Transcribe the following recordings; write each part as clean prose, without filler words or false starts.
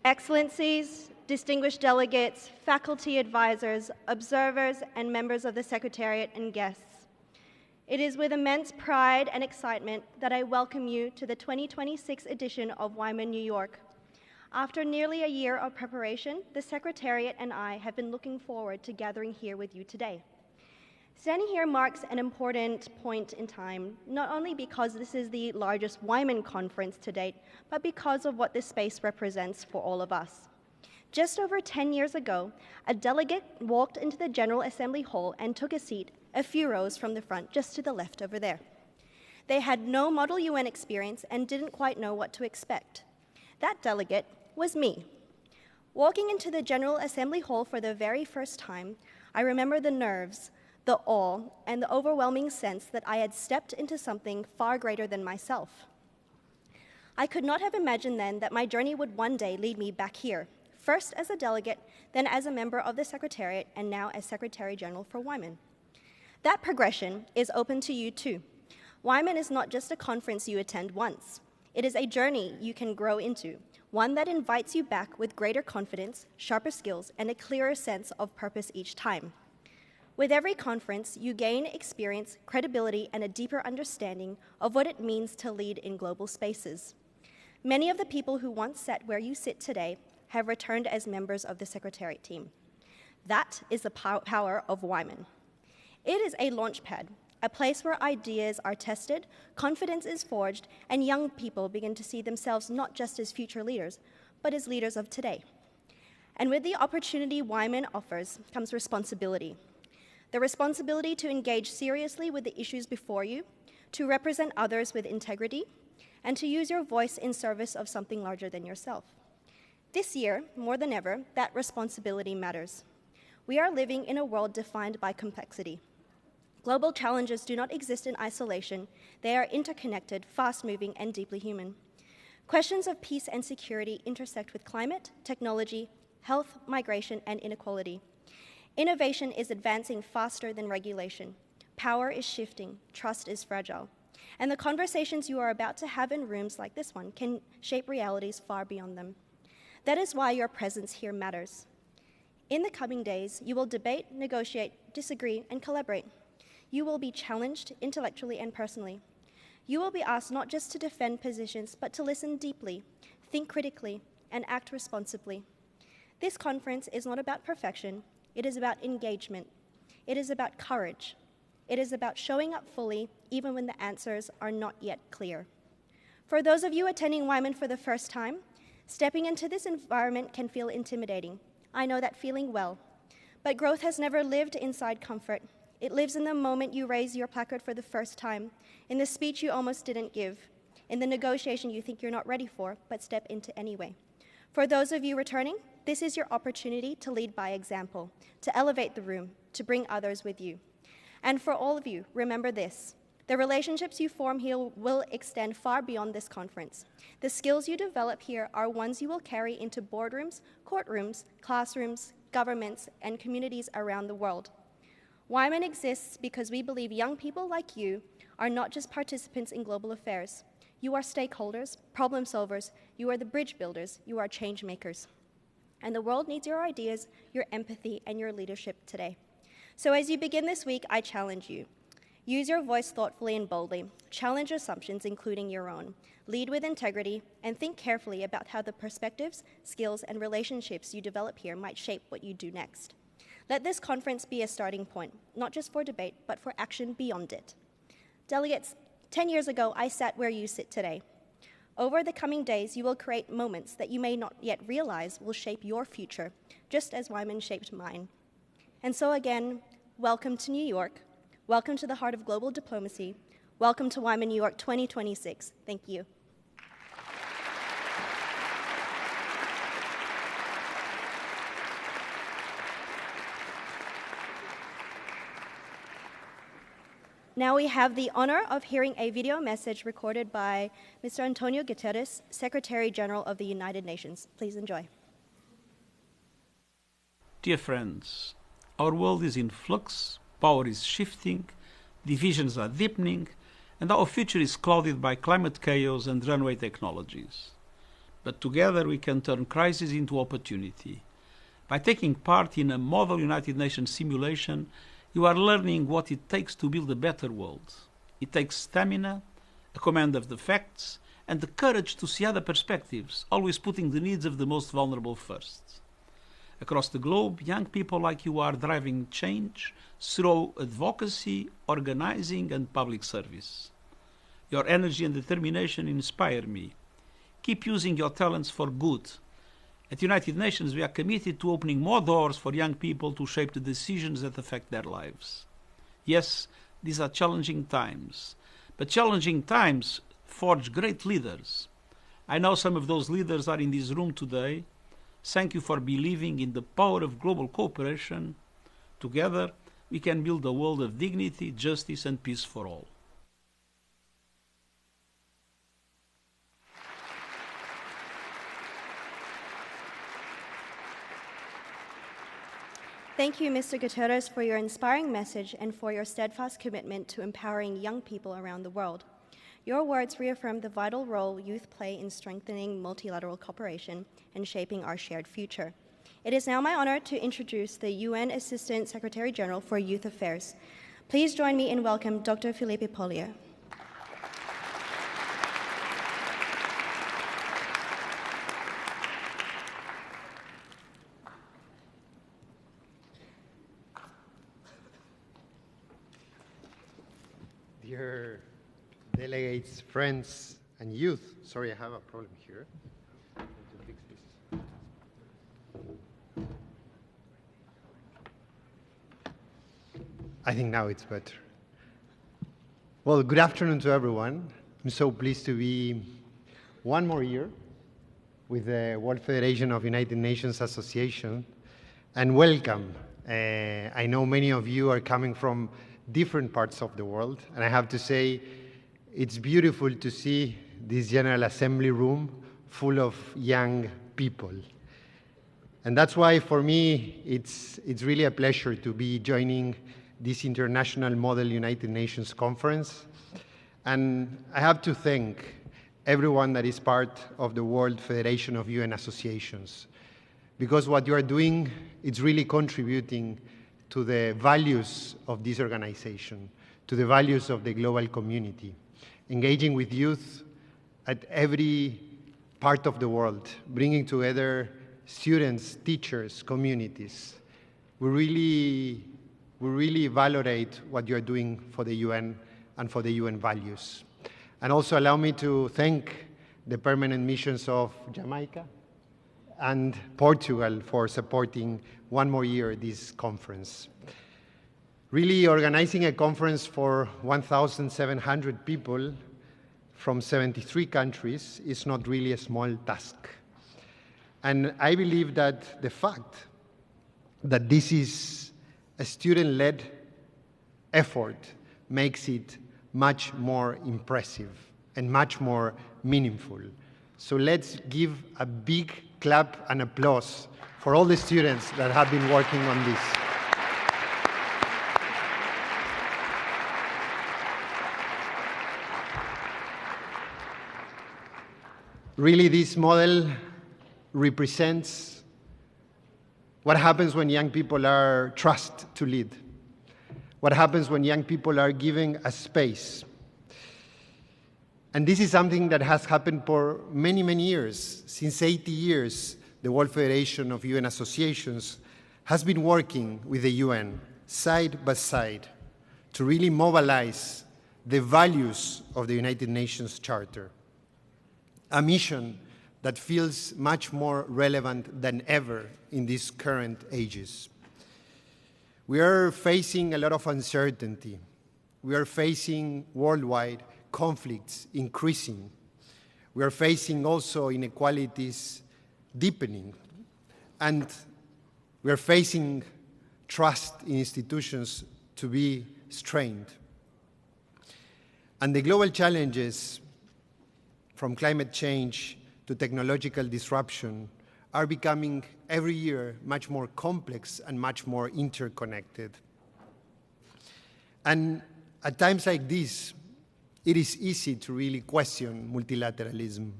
Excellencies, distinguished delegates, faculty advisors, observers, and members of the Secretariat and guests. It is with immense pride and excitement that I welcome you to the 2026 edition of WIMUN New York. After nearly a year of preparation, the Secretariat and I have been looking forward to gathering here with you today. Standing here marks an important point in time, not only because this is the largest WIMUN conference to date, but because of what this space represents for all of us. Just over 10 years ago, a delegate walked into the General Assembly Hall and took a seat a few rows from the front, just to the left over there. They had no Model UN experience and didn't quite know what to expect. That delegate was me. Walking into the General Assembly Hall for the very first time, I remember the nerves, the awe, and the overwhelming sense that I had stepped into something far greater than myself. I could not have imagined then that my journey would one day lead me back here, first as a delegate, then as a member of the Secretariat, and now as Secretary General for WIMUN. That progression is open to you too. WIMUN is not just a conference you attend once. It is a journey you can grow into, one that invites you back with greater confidence, sharper skills, and a clearer sense of purpose each time. With every conference, you gain experience, credibility, and a deeper understanding of what it means to lead in global spaces. Many of the people who once sat where you sit today have returned as members of the Secretariat team. That is the power of WIMUN. It is a launchpad, a place where ideas are tested, confidence is forged, and young people begin to see themselves not just as future leaders, but as leaders of today. And with the opportunity WIMUN offers comes responsibility. The responsibility to engage seriously with the issues before you, to represent others with integrity, and to use your voice in service of something larger than yourself. This year, more than ever, that responsibility matters. We are living in a world defined by complexity. Global challenges do not exist in isolation. They are interconnected, fast-moving, and deeply human. Questions of peace and security intersect with climate, technology, health, migration, and inequality. Innovation is advancing faster than regulation. Power is shifting. Trust is fragile. And the conversations you are about to have in rooms like this one can shape realities far beyond them. That is why your presence here matters. In the coming days, you will debate, negotiate, disagree, and collaborate. You will be challenged intellectually and personally. You will be asked not just to defend positions, but to listen deeply, think critically, and act responsibly. This conference is not about perfection. It is about engagement. It is about courage. It is about showing up fully, even when the answers are not yet clear. For those of you attending WIMUN for the first time, stepping into this environment can feel intimidating. I know that feeling well. But growth has never lived inside comfort. It lives in the moment you raise your placard for the first time, in the speech you almost didn't give, in the negotiation you think you're not ready for, but step into anyway. For those of you returning, this is your opportunity to lead by example, to elevate the room, to bring others with you. And for all of you, remember this. The relationships you form here will extend far beyond this conference. The skills you develop here are ones you will carry into boardrooms, courtrooms, classrooms, governments, and communities around the world. WIMUN exists because we believe young people like you are not just participants in global affairs. You are stakeholders, problem solvers, you are the bridge builders, you are change makers. And the world needs your ideas, your empathy, and your leadership today. So as you begin this week, I challenge you. Use your voice thoughtfully and boldly. Challenge assumptions, including your own. Lead with integrity, and think carefully about how the perspectives, skills, and relationships you develop here might shape what you do next. Let this conference be a starting point, not just for debate, but for action beyond it. Delegates, 10 years ago, I sat where you sit today. Over the coming days, you will create moments that you may not yet realize will shape your future, just as WIMUN shaped mine. And so again, welcome to New York. Welcome to the heart of global diplomacy. Welcome to WIMUN New York 2026. Thank you. Now we have the honor of hearing a video message recorded by Mr. Antonio Guterres, Secretary General of the United Nations. Please enjoy. Dear friends, our world is in flux, power is shifting, divisions are deepening, and our future is clouded by climate chaos and runaway technologies. but together we can turn crisis into opportunity. By taking part in a model United Nations simulation, you are learning what it takes to build a better world. It takes stamina, a command of the facts, and the courage to see other perspectives, always putting the needs of the most vulnerable first. Across the globe, young people like you are driving change through advocacy, organizing, and public service. Your energy and determination inspire me. Keep using your talents for good. At United Nations, we are committed to opening more doors for young people to shape the decisions that affect their lives. Yes, these are challenging times, but challenging times forge great leaders. I know some of those leaders are in this room today. Thank you for believing in the power of global cooperation. Together, we can build a world of dignity, justice, and peace for all. Thank you, Mr. Guterres, for your inspiring message and for your steadfast commitment to empowering young people around the world. Your words reaffirm the vital role youth play in strengthening multilateral cooperation and shaping our shared future. It is now my honor to introduce the UN Assistant Secretary General for Youth Affairs. Please join me in welcoming Dr. Felipe Polio. Dear delegates, friends, and youth. Sorry, I have a problem here. I have to fix this. I think now it's better. Well, good afternoon to everyone. I'm so pleased to be one more year with the World Federation of United Nations Association, and welcome. I know many of you are coming from different parts of the world, and I have to say it's beautiful to see this General Assembly room full of young people. And that's why for me it's really a pleasure to be joining this International Model United Nations Conference. And I have to thank everyone that is part of the World Federation of UN Associations, because what you are doing is really contributing to the values of this organization, to the values of the global community, engaging with youth at every part of the world, bringing together students, teachers, communities. We really validate what you're doing for the UN and for the UN values. And also allow me to thank the permanent missions of Jamaica and Portugal for supporting one more year this conference. Really, organizing a conference for 1,700 people from 73 countries is not really a small task. And I believe that the fact that this is a student-led effort makes it much more impressive and much more meaningful. So let's give a big clap and applause for all the students that have been working on this. Really, this model represents what happens when young people are trusted to lead, what happens when young people are given a space. And this is something that has happened for many, many years. Since 80 years, the World Federation of UN Associations has been working with the UN side by side to really mobilize the values of the United Nations Charter, a mission that feels much more relevant than ever in these current ages. We are facing a lot of uncertainty. We are facing worldwide conflicts increasing. We are facing also inequalities deepening. And we are facing trust in institutions to be strained. And the global challenges, from climate change to technological disruption, are becoming every year much more complex and much more interconnected. And at times like this, it is easy to really question multilateralism.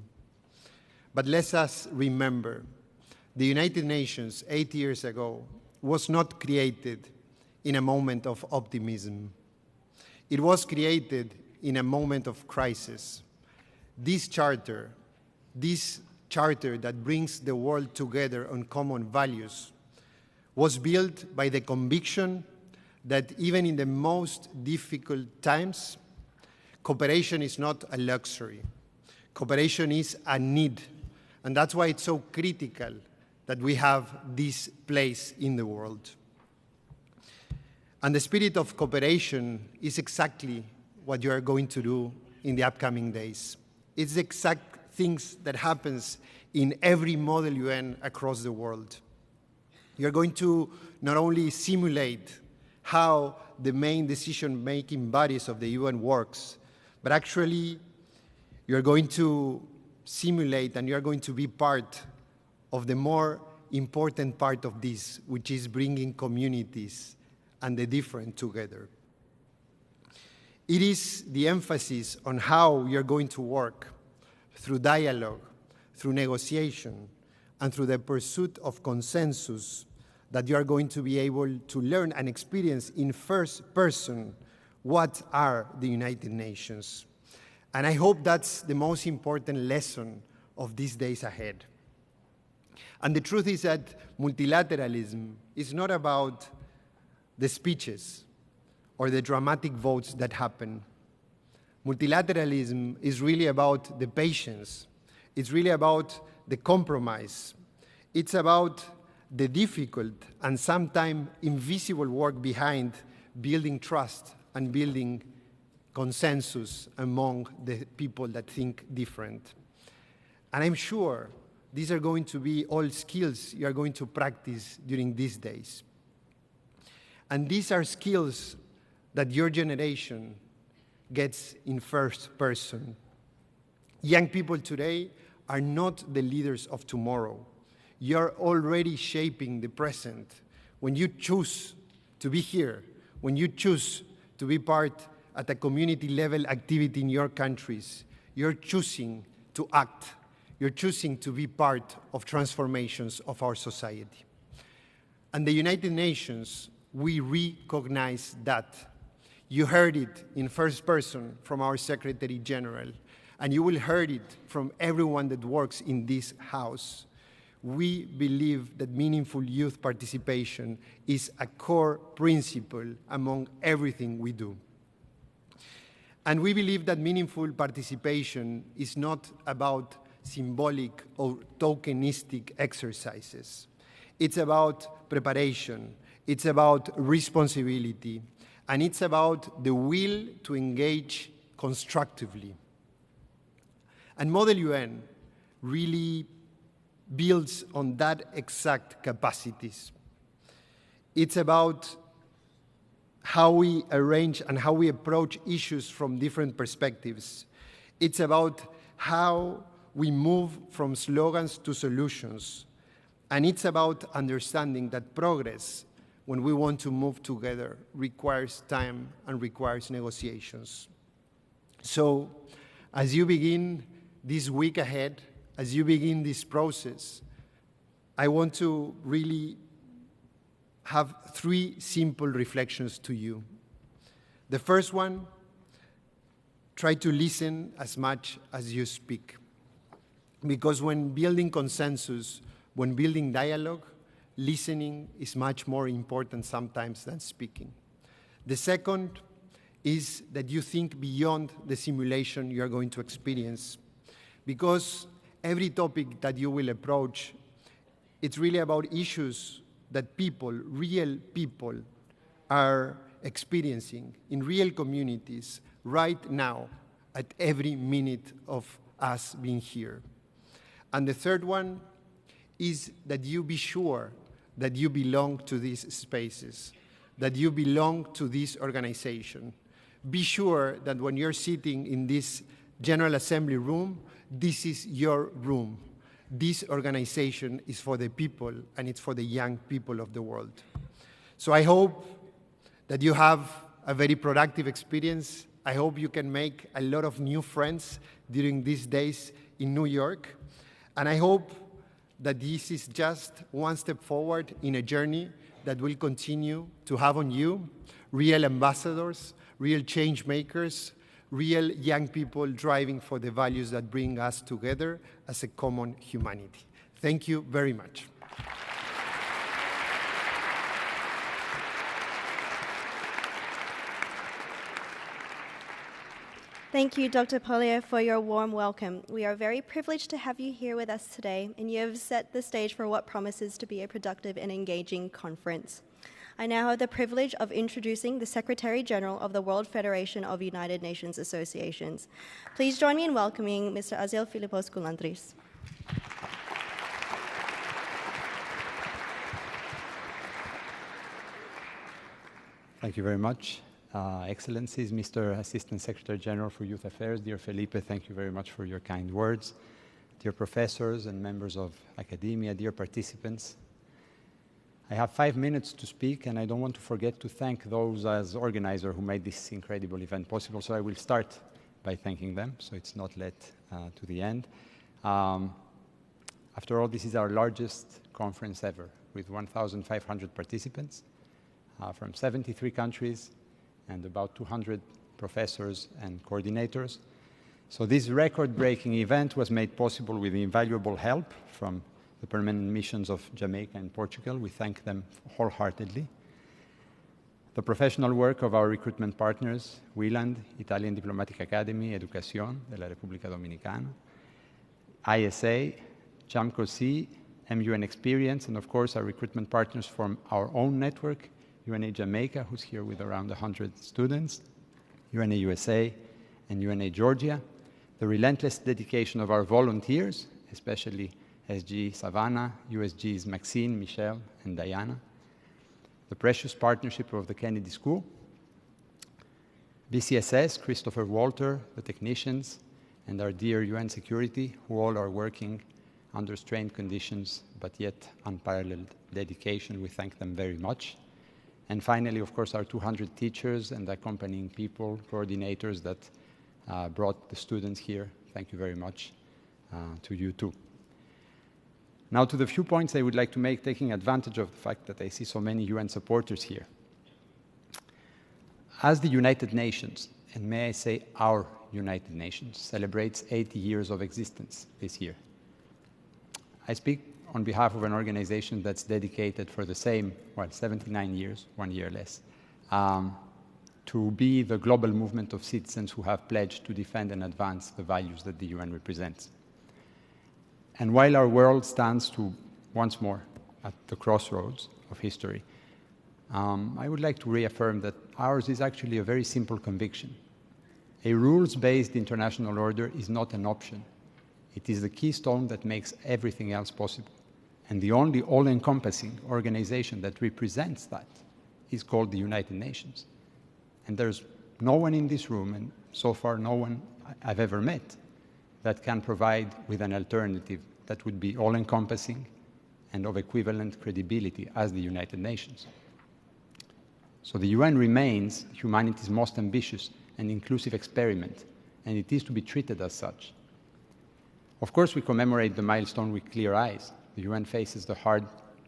But let us remember, the United Nations 8 years ago was not created in a moment of optimism. It was created in a moment of crisis. This charter that brings the world together on common values was built by the conviction that even in the most difficult times, cooperation is not a luxury. Cooperation is a need. And that's why it's so critical that we have this place in the world. And the spirit of cooperation is exactly what you are going to do in the upcoming days. It's the exact things that happens in every model UN across the world. You're going to not only simulate how the main decision-making bodies of the UN works, but actually you're going to simulate and you're going to be part of the more important part of this, which is bringing communities and the different together. It is the emphasis on how we are going to work through dialogue, through negotiation, and through the pursuit of consensus that you are going to be able to learn and experience in first person what are the United Nations. And I hope that's the most important lesson of these days ahead. And the truth is that multilateralism is not about the speeches or the dramatic votes that happen. Multilateralism is really about the patience. It's really about the compromise. It's about the difficult and sometimes invisible work behind building trust and building consensus among the people that think different. And I'm sure these are going to be all skills you are going to practice during these days. And these are skills that your generation gets in first person. Young people today are not the leaders of tomorrow. You're already shaping the present. When you choose to be here, when you choose to be part at a community level activity in your countries, you're choosing to act. You're choosing to be part of transformations of our society. And the United Nations, we recognize that. You heard it in first person from our Secretary General, and you will hear it from everyone that works in this house. We believe that meaningful youth participation is a core principle among everything we do. And we believe that meaningful participation is not about symbolic or tokenistic exercises. It's about preparation, it's about responsibility, and it's about the will to engage constructively. And Model UN really builds on that exact capacities. It's about how we arrange and how we approach issues from different perspectives. It's about how we move from slogans to solutions. And it's about understanding that progress, when we want to move together, requires time and requires negotiations. So, as you begin this week ahead, as you begin this process, I want to really have 3 simple reflections to you. The first one, try to listen as much as you speak. Because when building consensus, when building dialogue, listening is much more important sometimes than speaking. The second is that you think beyond the simulation you are going to experience. Because every topic that you will approach, it's really about issues that people, real people, are experiencing in real communities right now at every minute of us being here. And the third one is that you be sure that you belong to these spaces, that you belong to this organization. Be sure that when you're sitting in this General Assembly room, this is your room. This organization is for the people, and it's for the young people of the world. So I hope that you have a very productive experience. I hope you can make a lot of new friends during these days in New York. And I hope that this is just one step forward in a journey that will continue to have on you real ambassadors, real change makers, real young people driving for the values that bring us together as a common humanity. Thank you very much. Thank you, Dr. Polio, for your warm welcome. We are very privileged to have you here with us today, and you have set the stage for what promises to be a productive and engaging conference. I now have the privilege of introducing the Secretary General of the World Federation of United Nations Associations. Please join me in welcoming Mr. Aziel Philippos Kulantris. Thank you very much. Excellencies, Mr. Assistant Secretary General for Youth Affairs, dear Felipe, thank you very much for your kind words. Dear professors and members of academia, dear participants, I have 5 minutes to speak, and I don't want to forget to thank those as organizer who made this incredible event possible, so I will start by thanking them, so it's not let to the end. After all, this is our largest conference ever, with 1,500 participants from 73 countries and about 200 professors and coordinators. So this record-breaking event was made possible with invaluable help from the permanent missions of Jamaica and Portugal. We thank them wholeheartedly. The professional work of our recruitment partners, WILAND, Italian Diplomatic Academy, Educación de la República Dominicana, ISA, JAMCO-C, MUN Experience, and of course our recruitment partners from our own network, UNA Jamaica, who's here with around 100 students, UNA USA, and UNA Georgia, the relentless dedication of our volunteers, especially SG Savannah, USGs Maxine, Michelle, and Diana, the precious partnership of the Kennedy School, BCSS, Christopher Walter, the technicians, and our dear UN security, who all are working under strained conditions, but yet unparalleled dedication. We thank them very much. And finally, of course, our 200 teachers and accompanying people, coordinators that brought the students here. Thank you very much to you too. Now to the few points I would like to make, taking advantage of the fact that I see so many UN supporters here. As the United Nations, and may I say our United Nations, celebrates 80 years of existence this year, I speak on behalf of an organization that's dedicated for the same, 79 years, 1 year less, to be the global movement of citizens who have pledged to defend and advance the values that the UN represents. And while our world stands to, once more, at the crossroads of history, I would like to reaffirm that ours is actually a very simple conviction. A rules-based international order is not an option. It is the keystone that makes everything else possible. And the only all-encompassing organization that represents that is called the United Nations. And there's no one in this room, and so far no one I've ever met, that can provide with an alternative that would be all-encompassing and of equivalent credibility as the United Nations. So the UN remains humanity's most ambitious and inclusive experiment, and it is to be treated as such. Of course, we commemorate the milestone with clear eyes. The UN faces the hard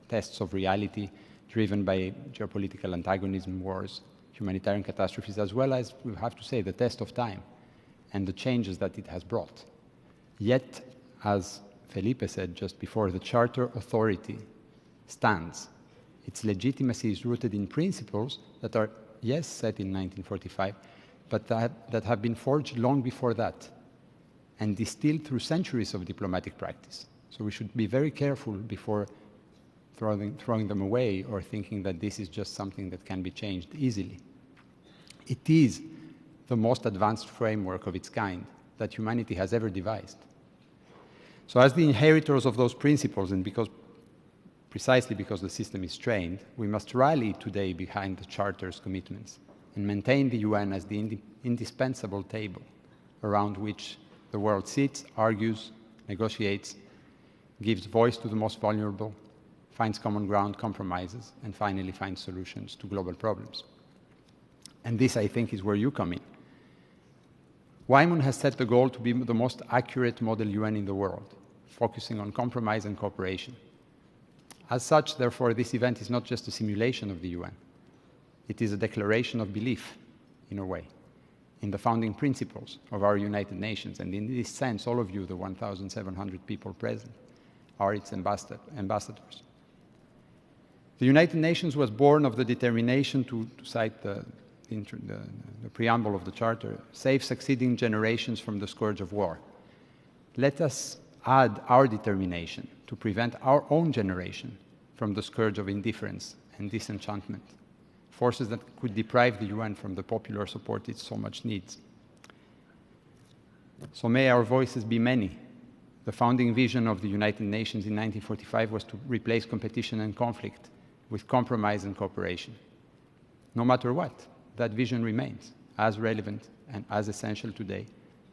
tests of reality driven by geopolitical antagonism, wars, humanitarian catastrophes, as well as, we have to say, the test of time and the changes that it has brought. Yet, as Felipe said just before, the Charter authority stands. Its legitimacy is rooted in principles that are, yes, set in 1945, but that have been forged long before that and distilled through centuries of diplomatic practice. So we should be very careful before throwing them away or thinking that this is just something that can be changed easily. It is the most advanced framework of its kind that humanity has ever devised. So as the inheritors of those principles, and precisely because the system is strained, we must rally today behind the Charter's commitments and maintain the UN as the indispensable table around which the world sits, argues, negotiates, gives voice to the most vulnerable, finds common ground, compromises, and finally finds solutions to global problems. And this, I think, is where you come in. WIMUN has set the goal to be the most accurate model UN in the world, focusing on compromise and cooperation. As such, therefore, this event is not just a simulation of the UN. It is a declaration of belief, in a way, in the founding principles of our United Nations. And in this sense, all of you, the 1,700 people present, are its ambassadors. The United Nations was born of the determination, to cite the preamble of the Charter, save succeeding generations from the scourge of war. Let us add our determination to prevent our own generation from the scourge of indifference and disenchantment, forces that could deprive the UN from the popular support it so much needs. So may our voices be many. The founding vision of the United Nations in 1945 was to replace competition and conflict with compromise and cooperation. No matter what, that vision remains as relevant and as essential today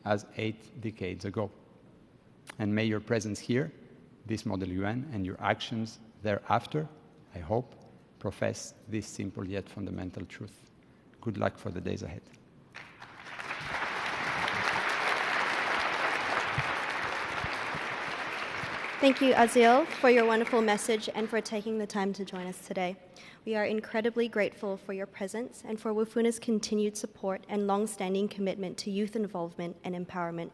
as 8 decades ago. And may your presence here, this Model UN, and your actions thereafter, I hope, profess this simple yet fundamental truth. Good luck for the days ahead. Thank you, Azil, for your wonderful message and for taking the time to join us today. We are incredibly grateful for your presence and for WFUNA's continued support and long-standing commitment to youth involvement and empowerment.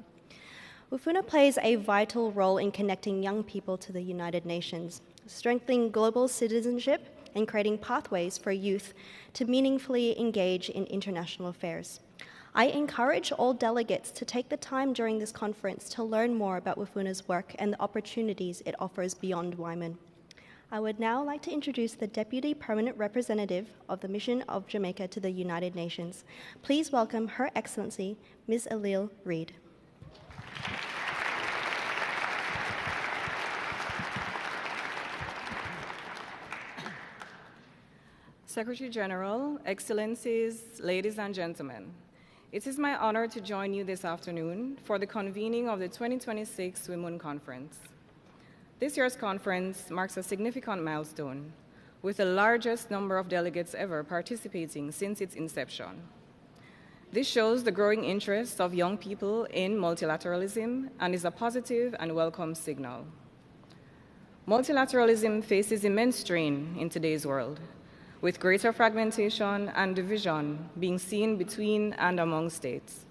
WFUNA plays a vital role in connecting young people to the United Nations, strengthening global citizenship and creating pathways for youth to meaningfully engage in international affairs. I encourage all delegates to take the time during this conference to learn more about WFUNA's work and the opportunities it offers beyond WIMUN. I would now like to introduce the Deputy Permanent Representative of the Mission of Jamaica to the United Nations. Please welcome Her Excellency, Ms. Alil Reid. Secretary General, Excellencies, ladies and gentlemen, it is my honor to join you this afternoon for the convening of the 2026 WIMUN Conference. This year's conference marks a significant milestone, with the largest number of delegates ever participating since its inception. This shows the growing interest of young people in multilateralism and is a positive and welcome signal. Multilateralism faces immense strain in today's world, with greater fragmentation and division being seen between and among states.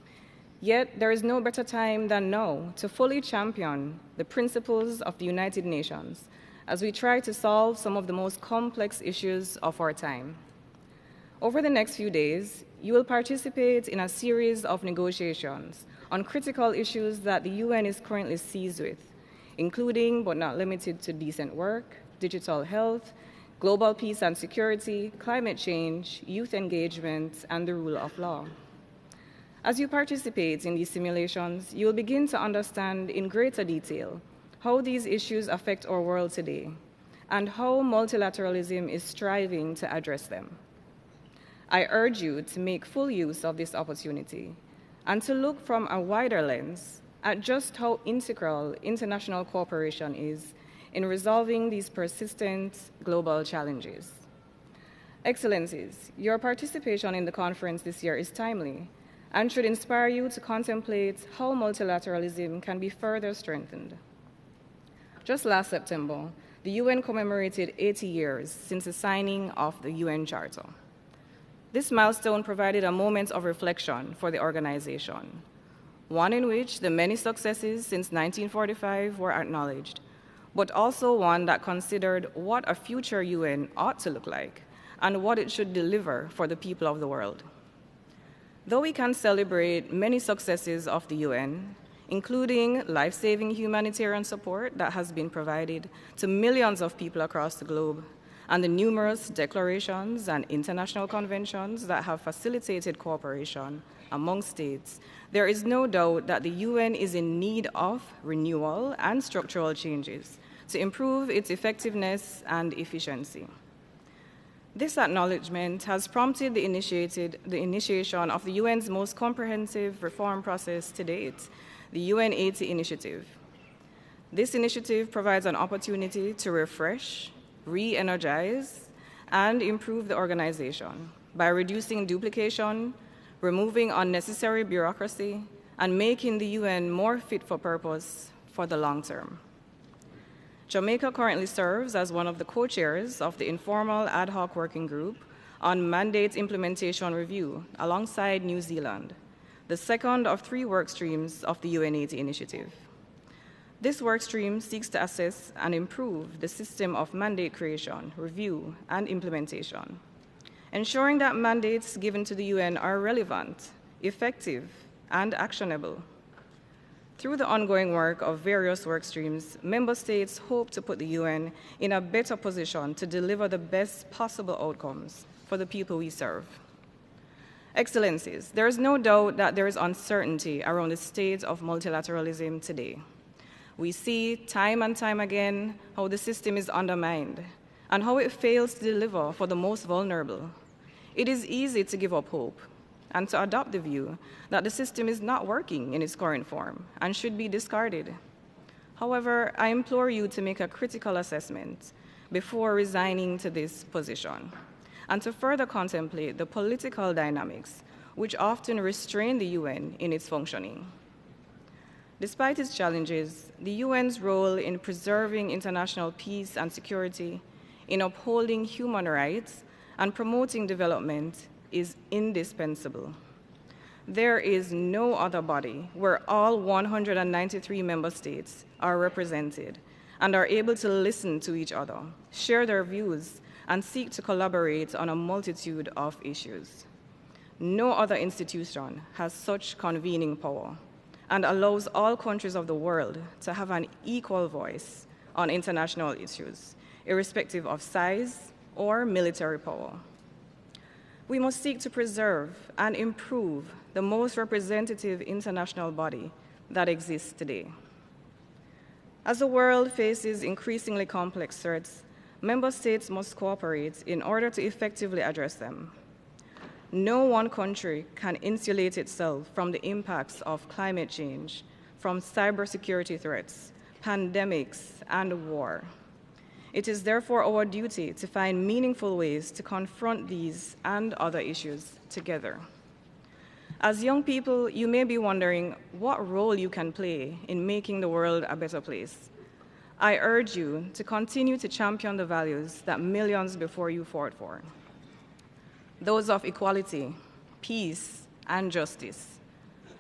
Yet there is no better time than now to fully champion the principles of the United Nations as we try to solve some of the most complex issues of our time. Over the next few days, you will participate in a series of negotiations on critical issues that the UN is currently seized with, including but not limited to decent work, digital health, global peace and security, climate change, youth engagement, and the rule of law. As you participate in these simulations, you will begin to understand in greater detail how these issues affect our world today and how multilateralism is striving to address them. I urge you to make full use of this opportunity and to look from a wider lens at just how integral international cooperation is in resolving these persistent global challenges. Excellencies, your participation in the conference this year is timely and should inspire you to contemplate how multilateralism can be further strengthened. Just last September, the UN commemorated 80 years since the signing of the UN Charter. This milestone provided a moment of reflection for the organization, one in which the many successes since 1945 were acknowledged, but also one that considered what a future UN ought to look like and what it should deliver for the people of the world. Though we can celebrate many successes of the UN, including life-saving humanitarian support that has been provided to millions of people across the globe, and the numerous declarations and international conventions that have facilitated cooperation among states, there is no doubt that the UN is in need of renewal and structural changes to improve its effectiveness and efficiency. This acknowledgement has prompted the initiation of the UN's most comprehensive reform process to date, the UN 80 initiative. This initiative provides an opportunity to refresh, re-energize, and improve the organization by reducing duplication, removing unnecessary bureaucracy, and making the UN more fit for purpose for the long term. Jamaica currently serves as one of the co-chairs of the informal ad hoc working group on mandate implementation review alongside New Zealand, the second of 3 work streams of the UN80 initiative. This work stream seeks to assess and improve the system of mandate creation, review, and implementation, ensuring that mandates given to the UN are relevant, effective, and actionable. Through the ongoing work of various work streams, member states hope to put the UN in a better position to deliver the best possible outcomes for the people we serve. Excellencies, there is no doubt that there is uncertainty around the state of multilateralism today. We see time and time again how the system is undermined and how it fails to deliver for the most vulnerable. It is easy to give up hope and to adopt the view that the system is not working in its current form and should be discarded. However, I implore you to make a critical assessment before resigning to this position and to further contemplate the political dynamics which often restrain the UN in its functioning. Despite its challenges, the UN's role in preserving international peace and security, in upholding human rights, and promoting development is indispensable. There is no other body where all 193 member states are represented and are able to listen to each other, share their views, and seek to collaborate on a multitude of issues. No other institution has such convening power and allows all countries of the world to have an equal voice on international issues, irrespective of size or military power. We must seek to preserve and improve the most representative international body that exists today. As the world faces increasingly complex threats, member states must cooperate in order to effectively address them. No one country can insulate itself from the impacts of climate change, from cybersecurity threats, pandemics, and war. It is therefore our duty to find meaningful ways to confront these and other issues together. As young people, you may be wondering what role you can play in making the world a better place. I urge you to continue to champion the values that millions before you fought for. Those of equality, peace, and justice.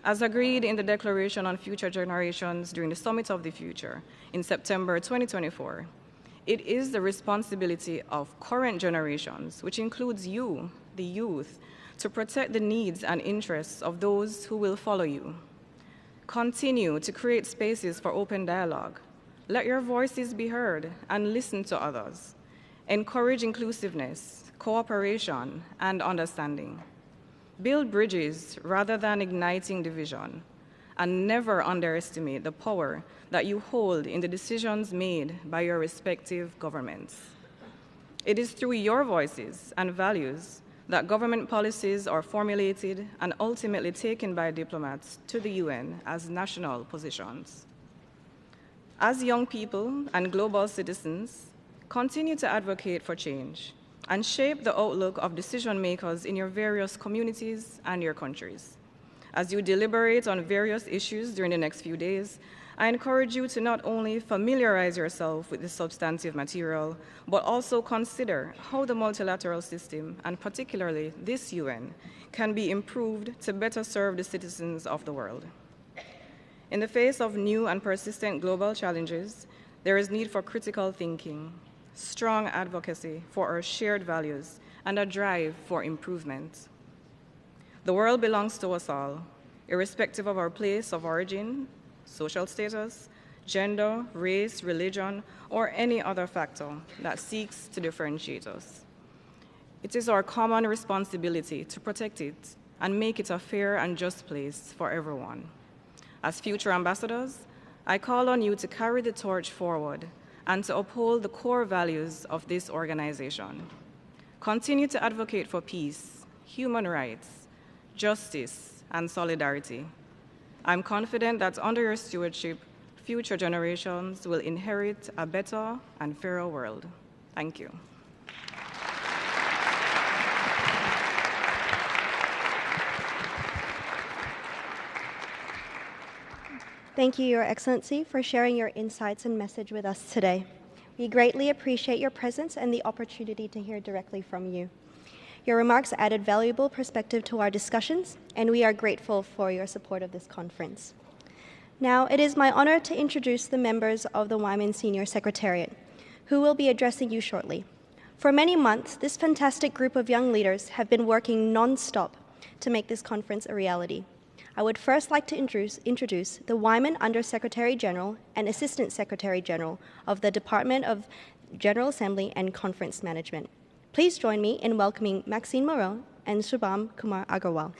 As agreed in the Declaration on Future Generations during the Summit of the Future in September 2024, it is the responsibility of current generations, which includes you, the youth, to protect the needs and interests of those who will follow you. Continue to create spaces for open dialogue. Let your voices be heard and listen to others. Encourage inclusiveness, cooperation, and understanding. Build bridges rather than igniting division, and never underestimate the power that you hold in the decisions made by your respective governments. It is through your voices and values that government policies are formulated and ultimately taken by diplomats to the UN as national positions. As young people and global citizens, continue to advocate for change and shape the outlook of decision makers in your various communities and your countries. As you deliberate on various issues during the next few days, I encourage you to not only familiarize yourself with the substantive material, but also consider how the multilateral system, and particularly this UN, can be improved to better serve the citizens of the world. In the face of new and persistent global challenges, there is need for critical thinking, strong advocacy for our shared values, and a drive for improvement. The world belongs to us all, irrespective of our place of origin, social status, gender, race, religion, or any other factor that seeks to differentiate us. It is our common responsibility to protect it and make it a fair and just place for everyone. As future ambassadors, I call on you to carry the torch forward and to uphold the core values of this organization. Continue to advocate for peace, human rights, justice, and solidarity. I'm confident that under your stewardship, future generations will inherit a better and fairer world. Thank you. Thank you, Your Excellency, for sharing your insights and message with us today. We greatly appreciate your presence and the opportunity to hear directly from you. Your remarks added valuable perspective to our discussions, and we are grateful for your support of this conference. Now, it is my honor to introduce the members of the WIMUN Senior Secretariat, who will be addressing you shortly. For many months, this fantastic group of young leaders have been working non-stop to make this conference a reality. I would first like to introduce the WIMUN Undersecretary General and Assistant Secretary General of the Department of General Assembly and Conference Management. Please join me in welcoming Maxine Moreau and Shubham Kumar Agarwal.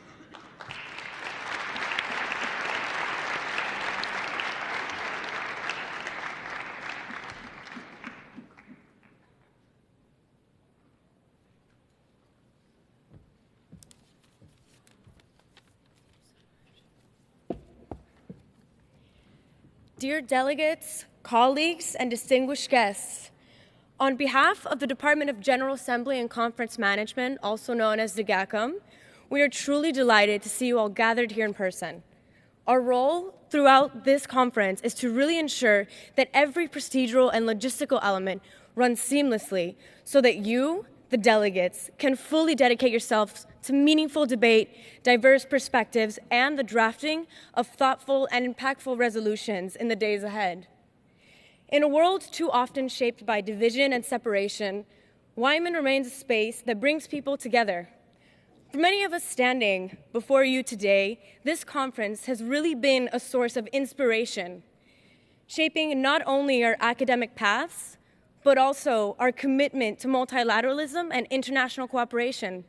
Dear delegates, colleagues, and distinguished guests, on behalf of the Department of General Assembly and Conference Management, also known as DGACM, we are truly delighted to see you all gathered here in person. Our role throughout this conference is to really ensure that every procedural and logistical element runs seamlessly so that you, the delegates, can fully dedicate yourselves to meaningful debate, diverse perspectives, and the drafting of thoughtful and impactful resolutions in the days ahead. In a world too often shaped by division and separation, WIMUN remains a space that brings people together. For many of us standing before you today, this conference has really been a source of inspiration, shaping not only our academic paths, but also our commitment to multilateralism and international cooperation.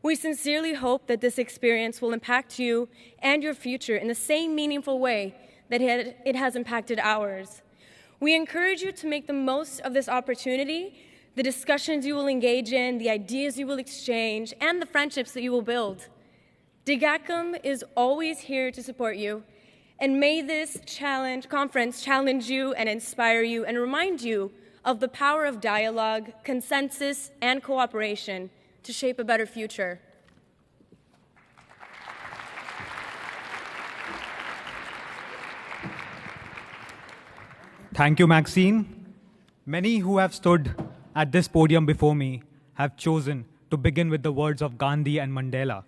We sincerely hope that this experience will impact you and your future in the same meaningful way that it has impacted ours. We encourage you to make the most of this opportunity, the discussions you will engage in, the ideas you will exchange, and the friendships that you will build. DGACM is always here to support you, and may this conference challenge you and inspire you and remind you of the power of dialogue, consensus, and cooperation to shape a better future. Thank you, Maxine. Many who have stood at this podium before me have chosen to begin with the words of Gandhi and Mandela.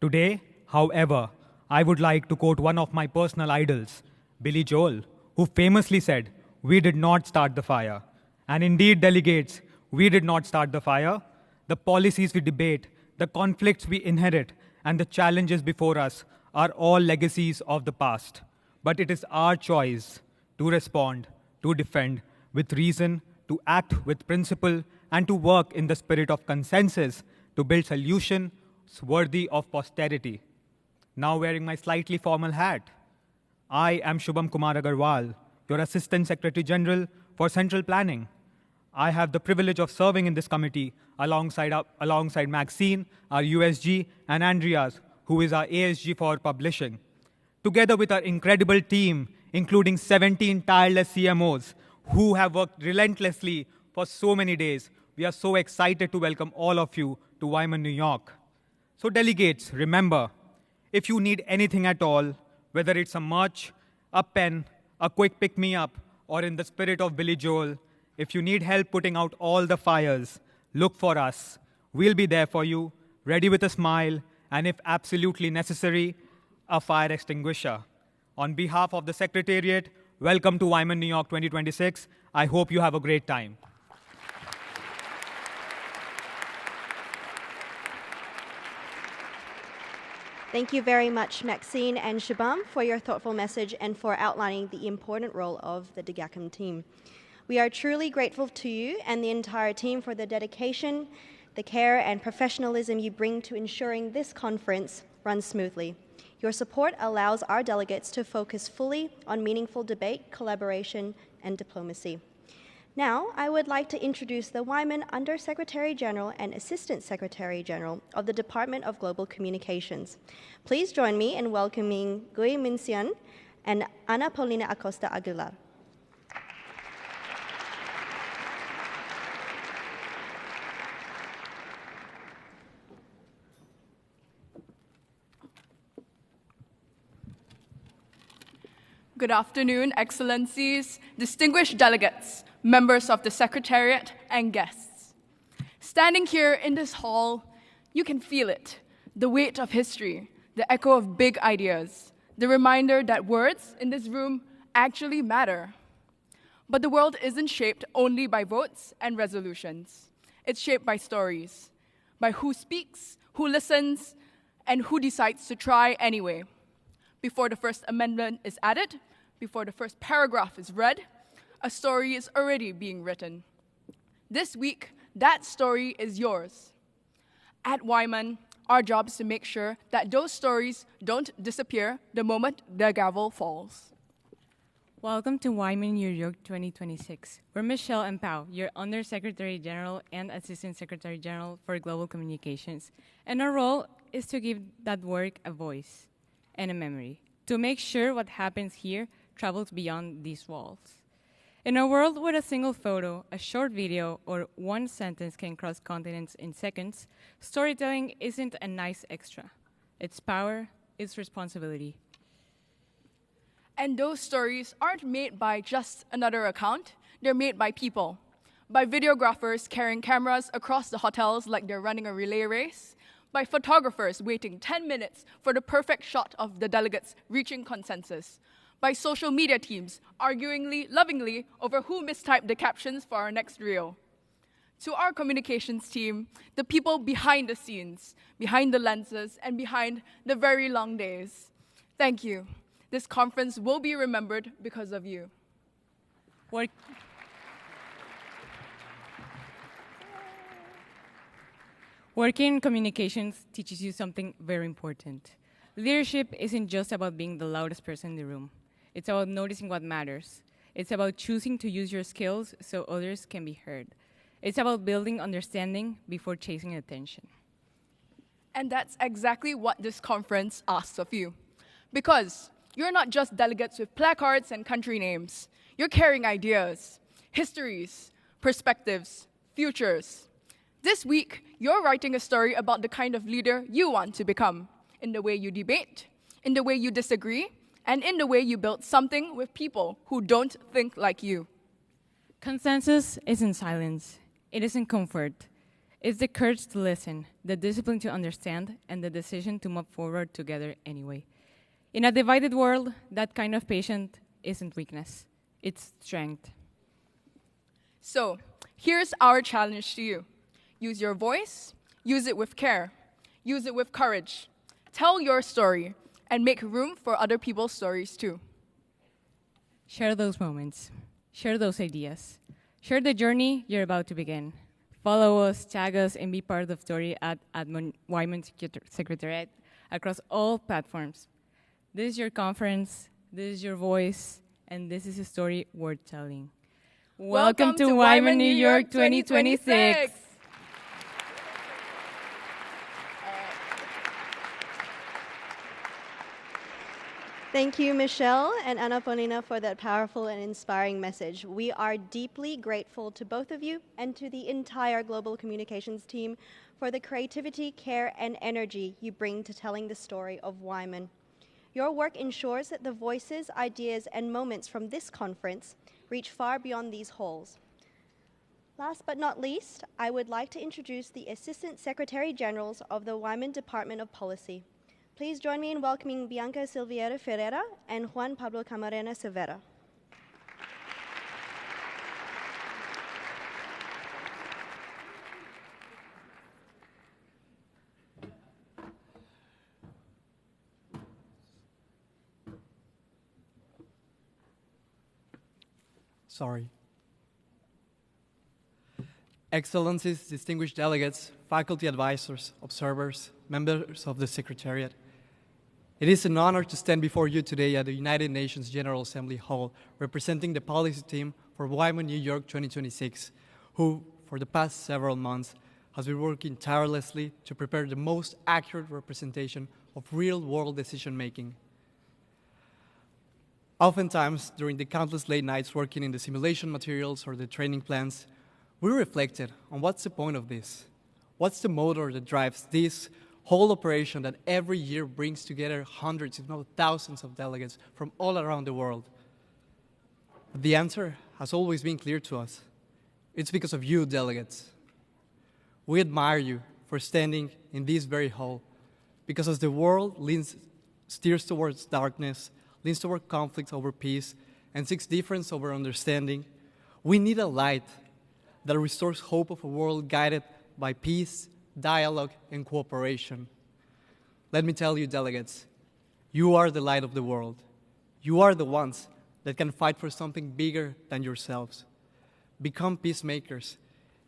Today, however, I would like to quote one of my personal idols, Billy Joel, who famously said, "We did not start the fire." And indeed, delegates, we did not start the fire. The policies we debate, the conflicts we inherit, and the challenges before us are all legacies of the past. But it is our choice to respond, to defend with reason, to act with principle, and to work in the spirit of consensus to build solutions worthy of posterity. Now wearing my slightly formal hat, I am Shubham Kumar Agarwal, your Assistant Secretary General for Central Planning. I have the privilege of serving in this committee alongside Maxine, our USG, and Andreas, who is our ASG for publishing. Together with our incredible team, including 17 tireless CMOs who have worked relentlessly for so many days, we are so excited to welcome all of you to WIMUN, New York. So delegates, remember, if you need anything at all, whether it's a merch, a pen, a quick pick-me-up, or in the spirit of Billy Joel, if you need help putting out all the fires, look for us. We'll be there for you, ready with a smile, and if absolutely necessary, a fire extinguisher. On behalf of the Secretariat, welcome to WIMUN New York 2026. I hope you have a great time. Thank you very much, Maxine and Shubham, for your thoughtful message and for outlining the important role of the DGACM team. We are truly grateful to you and the entire team for the dedication, the care, and professionalism you bring to ensuring this conference runs smoothly. Your support allows our delegates to focus fully on meaningful debate, collaboration, and diplomacy. Now, I would like to introduce the WIMUN Undersecretary General and Assistant Secretary General of the Department of Global Communications. Please join me in welcoming Guy Mincian and Ana Paulina Acosta Aguilar. Good afternoon, Excellencies, distinguished delegates, members of the Secretariat, and guests. Standing here in this hall, you can feel it, the weight of history, the echo of big ideas, the reminder that words in this room actually matter. But the world isn't shaped only by votes and resolutions. It's shaped by stories, by who speaks, who listens, and who decides to try anyway. Before the first amendment is added, before the first paragraph is read, a story is already being written. This week, that story is yours. At WIMUN, our job is to make sure that those stories don't disappear the moment the gavel falls. Welcome to WIMUN New York 2026. We're Michelle and Pau, your Undersecretary General and Assistant Secretary General for Global Communications. And our role is to give that work a voice and a memory, to make sure what happens here travels beyond these walls. In a world where a single photo, a short video, or one sentence can cross continents in seconds, storytelling isn't a nice extra. It's power, it's responsibility. And those stories aren't made by just another account, they're made by people. By videographers carrying cameras across the hotels like they're running a relay race, by photographers waiting 10 minutes for the perfect shot of the delegates reaching consensus, by social media teams arguing lovingly over who mistyped the captions for our next reel. To our communications team, the people behind the scenes, behind the lenses, and behind the very long days, thank you. This conference will be remembered because of you. Working in communications teaches you something very important. Leadership isn't just about being the loudest person in the room. It's about noticing what matters. It's about choosing to use your skills so others can be heard. It's about building understanding before chasing attention. And that's exactly what this conference asks of you. Because you're not just delegates with placards and country names. You're carrying ideas, histories, perspectives, futures. This week, you're writing a story about the kind of leader you want to become, in the way you debate, in the way you disagree, and in the way you build something with people who don't think like you. Consensus isn't silence. It isn't comfort. It's the courage to listen, the discipline to understand, and the decision to move forward together anyway. In a divided world, that kind of patience isn't weakness. It's strength. So, here's our challenge to you. Use your voice, use it with care, use it with courage. Tell your story, and make room for other people's stories too. Share those moments. Share those ideas. Share the journey you're about to begin. Follow us, tag us, and be part of the story at WIMUN Secretariat across all platforms. This is your conference, this is your voice, and this is a story worth telling. Welcome to WIMUN New York 2026. Thank you, Michelle and Ana Paulina, for that powerful and inspiring message. We are deeply grateful to both of you and to the entire Global Communications team for the creativity, care, and energy you bring to telling the story of WIMUN. Your work ensures that the voices, ideas, and moments from this conference reach far beyond these halls. Last but not least, I would like to introduce the Assistant Secretary Generals of the WIMUN Department of Policy. Please join me in welcoming Bianca Silveira Ferreira and Juan Pablo Camarena Severa. Sorry. Excellencies, distinguished delegates, faculty advisors, observers, members of the Secretariat. It is an honor to stand before you today at the United Nations General Assembly Hall representing the policy team for WIMUN New York 2026, who, for the past several months, has been working tirelessly to prepare the most accurate representation of real-world decision-making. Oftentimes, during the countless late nights working in the simulation materials or the training plans, we reflected on what's the point of this? What's the motor that drives this whole operation that every year brings together hundreds, if not thousands of delegates from all around the world? The answer has always been clear to us. It's because of you, delegates. We admire you for standing in this very hall, because as the world steers towards darkness, leans toward conflict over peace, and seeks difference over understanding, we need a light that restores hope of a world guided by peace, dialogue, and cooperation. Let me tell you, delegates, you are the light of the world. You are the ones that can fight for something bigger than yourselves. Become peacemakers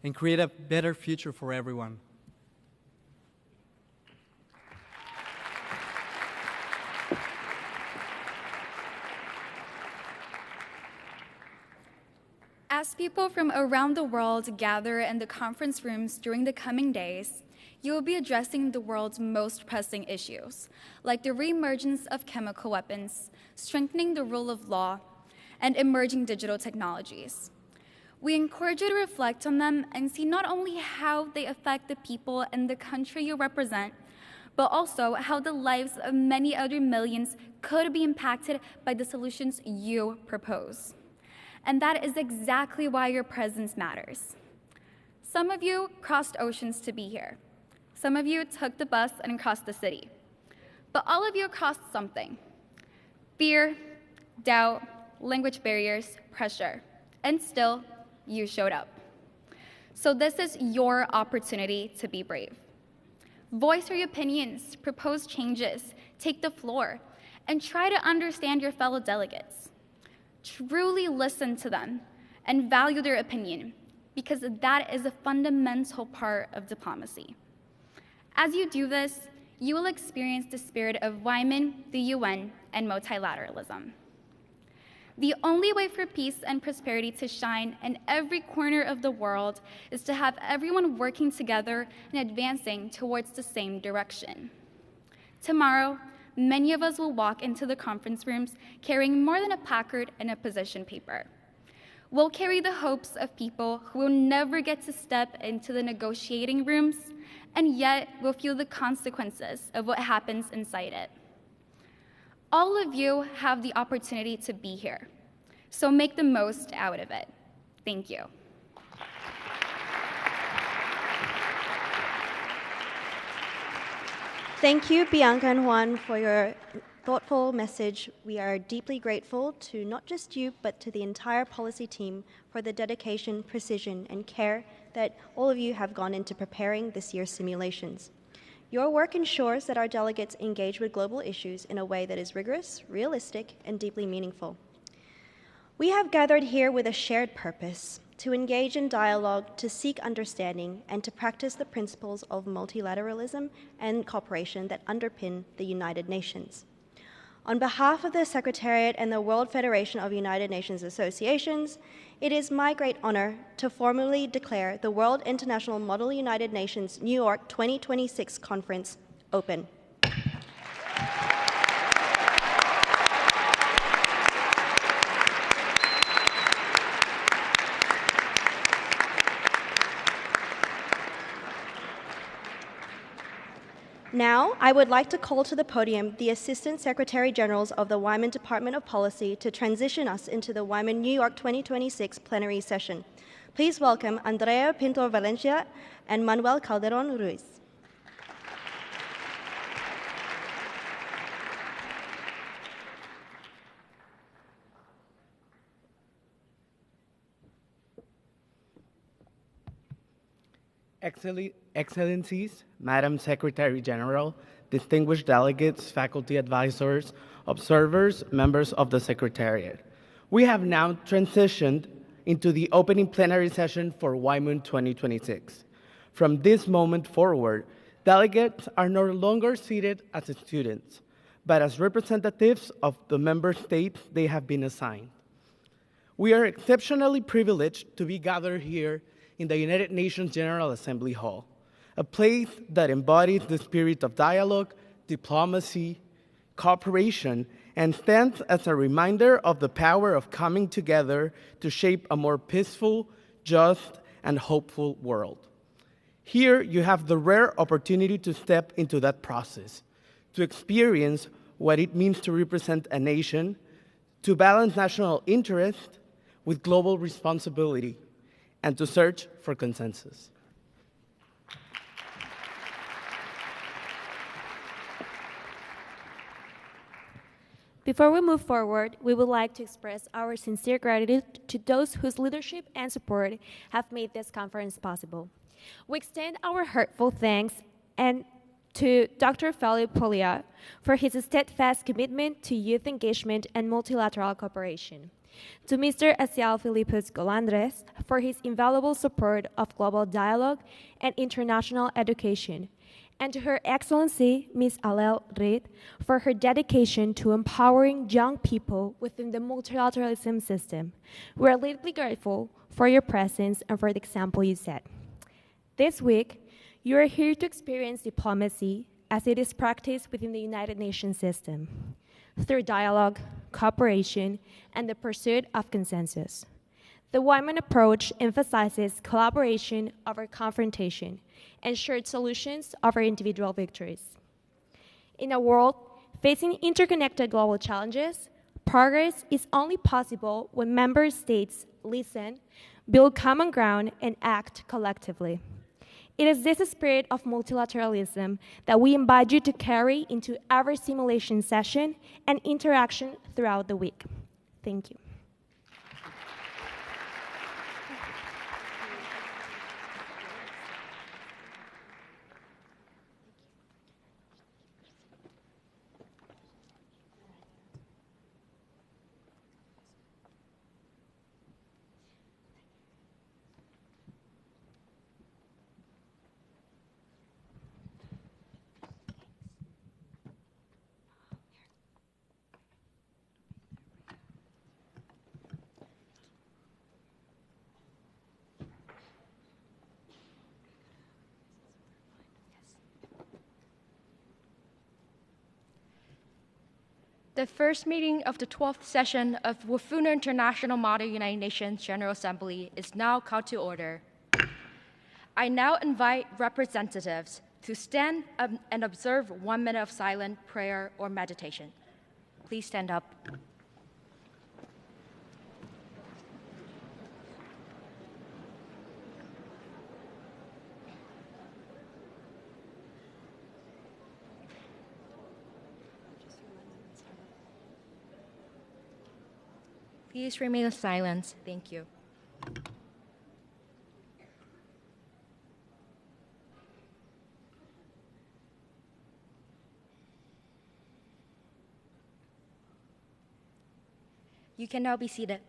and create a better future for everyone. As people from around the world gather in the conference rooms during the coming days, you will be addressing the world's most pressing issues, like the reemergence of chemical weapons, strengthening the rule of law, and emerging digital technologies. We encourage you to reflect on them and see not only how they affect the people and the country you represent, but also how the lives of many other millions could be impacted by the solutions you propose. And that is exactly why your presence matters. Some of you crossed oceans to be here. Some of you took the bus and crossed the city. But all of you crossed something: fear, doubt, language barriers, pressure. And still, you showed up. So this is your opportunity to be brave. Voice your opinions, propose changes, take the floor, and try to understand your fellow delegates. Truly listen to them and value their opinion, because that is a fundamental part of diplomacy. As you do this, you will experience the spirit of WIMUN, the UN, and multilateralism. The only way for peace and prosperity to shine in every corner of the world is to have everyone working together and advancing towards the same direction. Tomorrow, many of us will walk into the conference rooms carrying more than a placard and a position paper. We'll carry the hopes of people who will never get to step into the negotiating rooms, and yet will feel the consequences of what happens inside it. All of you have the opportunity to be here, so make the most out of it. Thank you. Thank you, Bianca and Juan, for your thoughtful message. We are deeply grateful to not just you, but to the entire policy team for the dedication, precision, and care that all of you have gone into preparing this year's simulations. Your work ensures that our delegates engage with global issues in a way that is rigorous, realistic, and deeply meaningful. We have gathered here with a shared purpose: to engage in dialogue, to seek understanding, and to practice the principles of multilateralism and cooperation that underpin the United Nations. On behalf of the Secretariat and the World Federation of United Nations Associations, it is my great honor to formally declare the World International Model United Nations New York 2026 Conference open. Now, I would like to call to the podium the Assistant Secretary Generals of the WIMUN Department of Policy to transition us into the WIMUN New York 2026 plenary session. Please welcome Andrea Pinto Valencia and Manuel Calderon Ruiz. Excellencies, Madam Secretary General, distinguished delegates, faculty advisors, observers, members of the Secretariat. We have now transitioned into the opening plenary session for WIMUN 2026. From this moment forward, delegates are no longer seated as students, but as representatives of the member states they have been assigned. We are exceptionally privileged to be gathered here in the United Nations General Assembly Hall, a place that embodies the spirit of dialogue, diplomacy, cooperation, and stands as a reminder of the power of coming together to shape a more peaceful, just, and hopeful world. Here, you have the rare opportunity to step into that process, to experience what it means to represent a nation, to balance national interest with global responsibility, and to search for consensus. Before we move forward, we would like to express our sincere gratitude to those whose leadership and support have made this conference possible. We extend our heartfelt thanks and to Dr. Felipe Polia for his steadfast commitment to youth engagement and multilateral cooperation, to Mr. Asiel Filipos Golandres for his invaluable support of global dialogue and international education, and to Her Excellency, Ms. Alel Reid, for her dedication to empowering young people within the multilateralism system. We are deeply grateful for your presence and for the example you set. This week, you are here to experience diplomacy as it is practiced within the United Nations system, through dialogue, cooperation, and the pursuit of consensus. The WIMUN approach emphasizes collaboration over confrontation and shared solutions over individual victories. In a world facing interconnected global challenges, progress is only possible when member states listen, build common ground, and act collectively. It is this spirit of multilateralism that we invite you to carry into every simulation session and interaction throughout the week. Thank you. The first meeting of the 12th session of WFUNA International Model United Nations General Assembly is now called to order. I now invite representatives to stand up and observe 1 minute of silent prayer or meditation. Please stand up. Please remain in silence. Thank you. You can now be seated.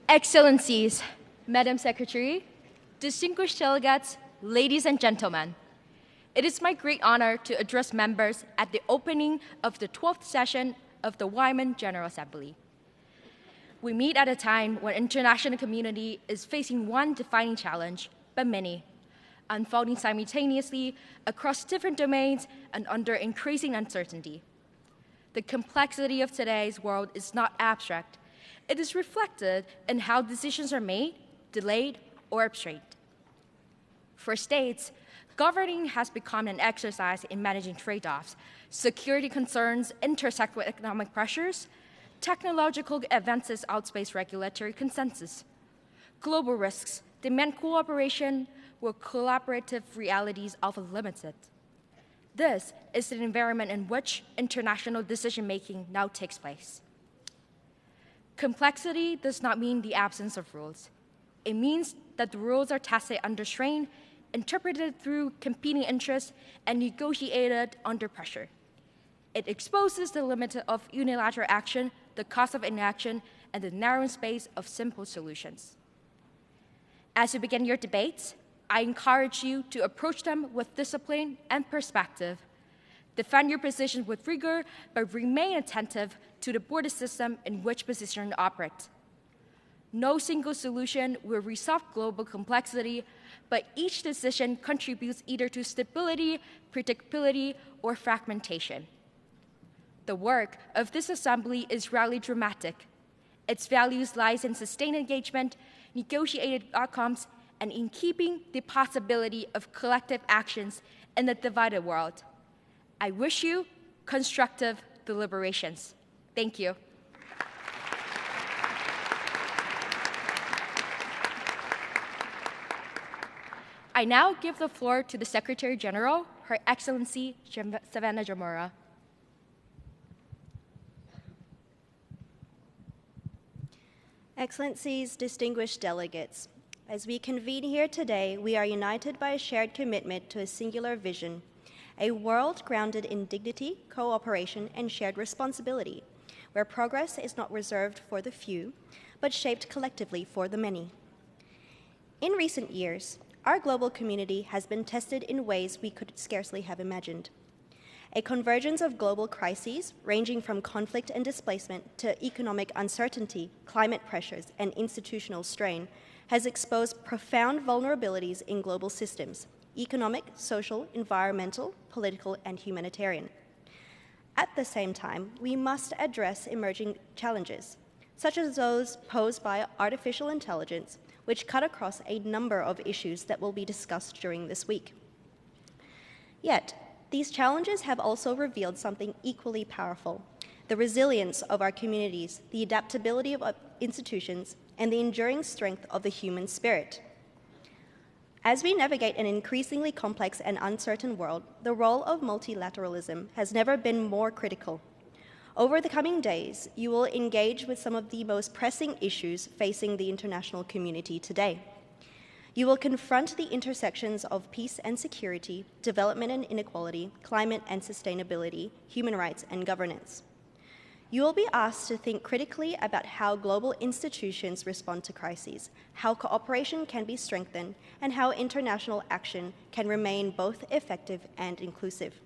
Excellencies, Madam Secretary, distinguished delegates, ladies and gentlemen, it is my great honor to address members at the opening of the 12th session of the WIMUN General Assembly. We meet at a time when the international community is facing one defining challenge, but many, unfolding simultaneously across different domains and under increasing uncertainty. The complexity of today's world is not abstract. It is reflected in how decisions are made, delayed, or abstrained. For states, governing has become an exercise in managing trade-offs. Security concerns intersect with economic pressures. Technological advances outpace regulatory consensus. Global risks demand cooperation where collaborative realities often limited. This is the environment in which international decision-making now takes place. Complexity does not mean the absence of rules. It means that the rules are tested under strain, interpreted through competing interests, and negotiated under pressure. It exposes the limit of unilateral action, the cost of inaction, and the narrow space of simple solutions. As you begin your debates, I encourage you to approach them with discipline and perspective. Defend your position with rigor, but remain attentive to the border system in which position operates. No single solution will resolve global complexity, but each decision contributes either to stability, predictability, or fragmentation. The work of this assembly is rarely dramatic. Its values lies in sustained engagement, negotiated outcomes, and in keeping the possibility of collective actions in a divided world. I wish you constructive deliberations. Thank you. I now give the floor to the Secretary General, Her Excellency Savannah Jamora. Excellencies, distinguished delegates, as we convene here today, we are united by a shared commitment to a singular vision, a world grounded in dignity, cooperation, and shared responsibility, where progress is not reserved for the few, but shaped collectively for the many. In recent years, our global community has been tested in ways we could scarcely have imagined. A convergence of global crises, ranging from conflict and displacement to economic uncertainty, climate pressures, and institutional strain, has exposed profound vulnerabilities in global systems: economic, social, environmental, political, and humanitarian. At the same time, we must address emerging challenges, such as those posed by artificial intelligence, which cut across a number of issues that will be discussed during this week. Yet, these challenges have also revealed something equally powerful: the resilience of our communities, the adaptability of institutions, and the enduring strength of the human spirit. As we navigate an increasingly complex and uncertain world, the role of multilateralism has never been more critical. Over the coming days, you will engage with some of the most pressing issues facing the international community today. You will confront the intersections of peace and security, development and inequality, climate and sustainability, human rights and governance. You will be asked to think critically about how global institutions respond to crises, how cooperation can be strengthened, and how international action can remain both effective and inclusive.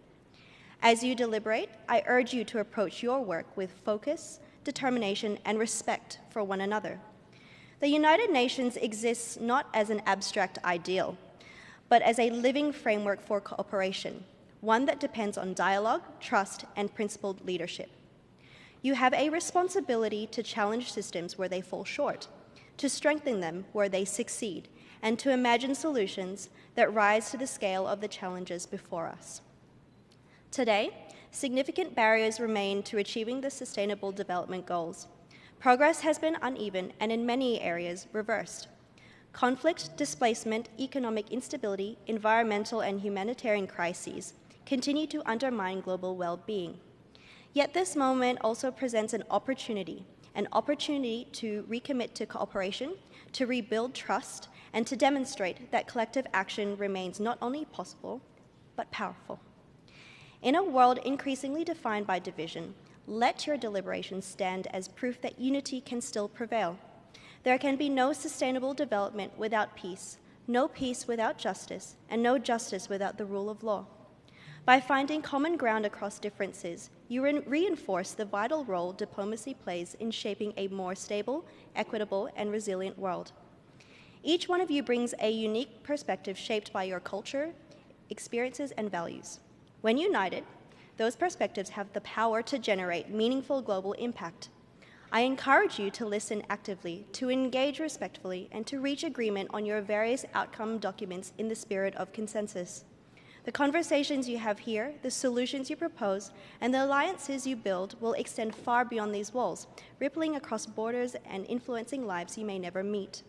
As you deliberate, I urge you to approach your work with focus, determination, and respect for one another. The United Nations exists not as an abstract ideal, but as a living framework for cooperation, one that depends on dialogue, trust, and principled leadership. You have a responsibility to challenge systems where they fall short, to strengthen them where they succeed, and to imagine solutions that rise to the scale of the challenges before us. Today, significant barriers remain to achieving the Sustainable Development Goals. Progress has been uneven and in many areas reversed. Conflict, displacement, economic instability, environmental and humanitarian crises continue to undermine global well-being. Yet this moment also presents an opportunity to recommit to cooperation, to rebuild trust, and to demonstrate that collective action remains not only possible, but powerful. In a world increasingly defined by division, let your deliberations stand as proof that unity can still prevail. There can be no sustainable development without peace, no peace without justice, and no justice without the rule of law. By finding common ground across differences, you reinforce the vital role diplomacy plays in shaping a more stable, equitable, and resilient world. Each one of you brings a unique perspective shaped by your culture, experiences, and values. When united, those perspectives have the power to generate meaningful global impact. I encourage you to listen actively, to engage respectfully, and to reach agreement on your various outcome documents in the spirit of consensus. The conversations you have here, the solutions you propose, and the alliances you build will extend far beyond these walls, rippling across borders and influencing lives you may never meet.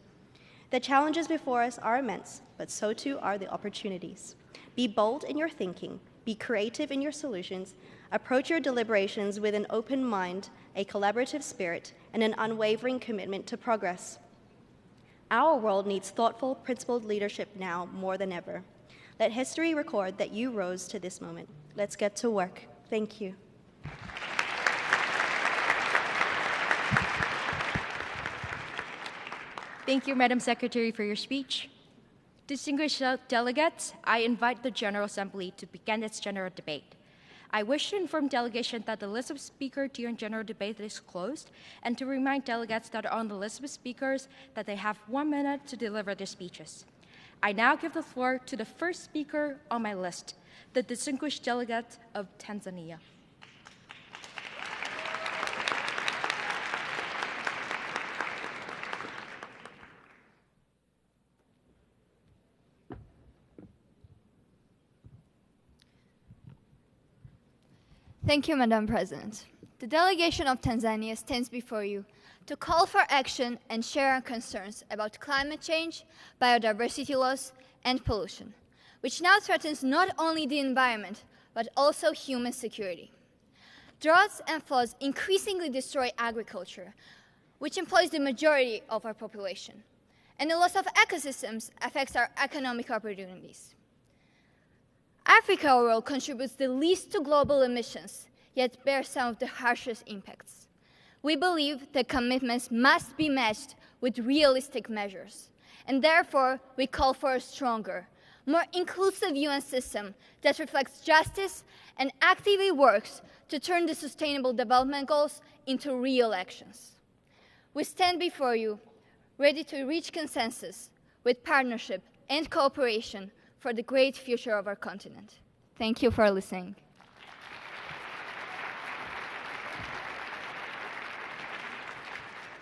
The challenges before us are immense, but so too are the opportunities. Be bold in your thinking, be creative in your solutions, approach your deliberations with an open mind, a collaborative spirit, and an unwavering commitment to progress. Our world needs thoughtful, principled leadership now more than ever. Let history record that you rose to this moment. Let's get to work. Thank you. Thank you, Madam Secretary, for your speech. Distinguished delegates, I invite the General Assembly to begin its general debate. I wish to inform delegation that the list of speakers during general debate is closed, and to remind delegates that are on the list of speakers that they have 1 minute to deliver their speeches. I now give the floor to the first speaker on my list, the distinguished delegate of Tanzania. Distinguished delegates, I invite the General Assembly to begin its general debate. I wish to inform delegation that the list of speakers during general debate is closed, and to remind delegates that are on the list of speakers that they have 1 minute to deliver their speeches. I now give the floor to the first speaker on my list, the distinguished delegate of Tanzania. Thank you, Madam President. The delegation of Tanzania stands before you to call for action and share our concerns about climate change, biodiversity loss, and pollution, which now threatens not only the environment, but also human security. Droughts and floods increasingly destroy agriculture, which employs the majority of our population, and the loss of ecosystems affects our economic opportunities. Africa overall contributes the least to global emissions, yet bears some of the harshest impacts. We believe that commitments must be matched with realistic measures, and therefore we call for a stronger, more inclusive UN system that reflects justice and actively works to turn the Sustainable Development Goals into real actions. We stand before you, ready to reach consensus with partnership and cooperation for the great future of our continent. Thank you for listening.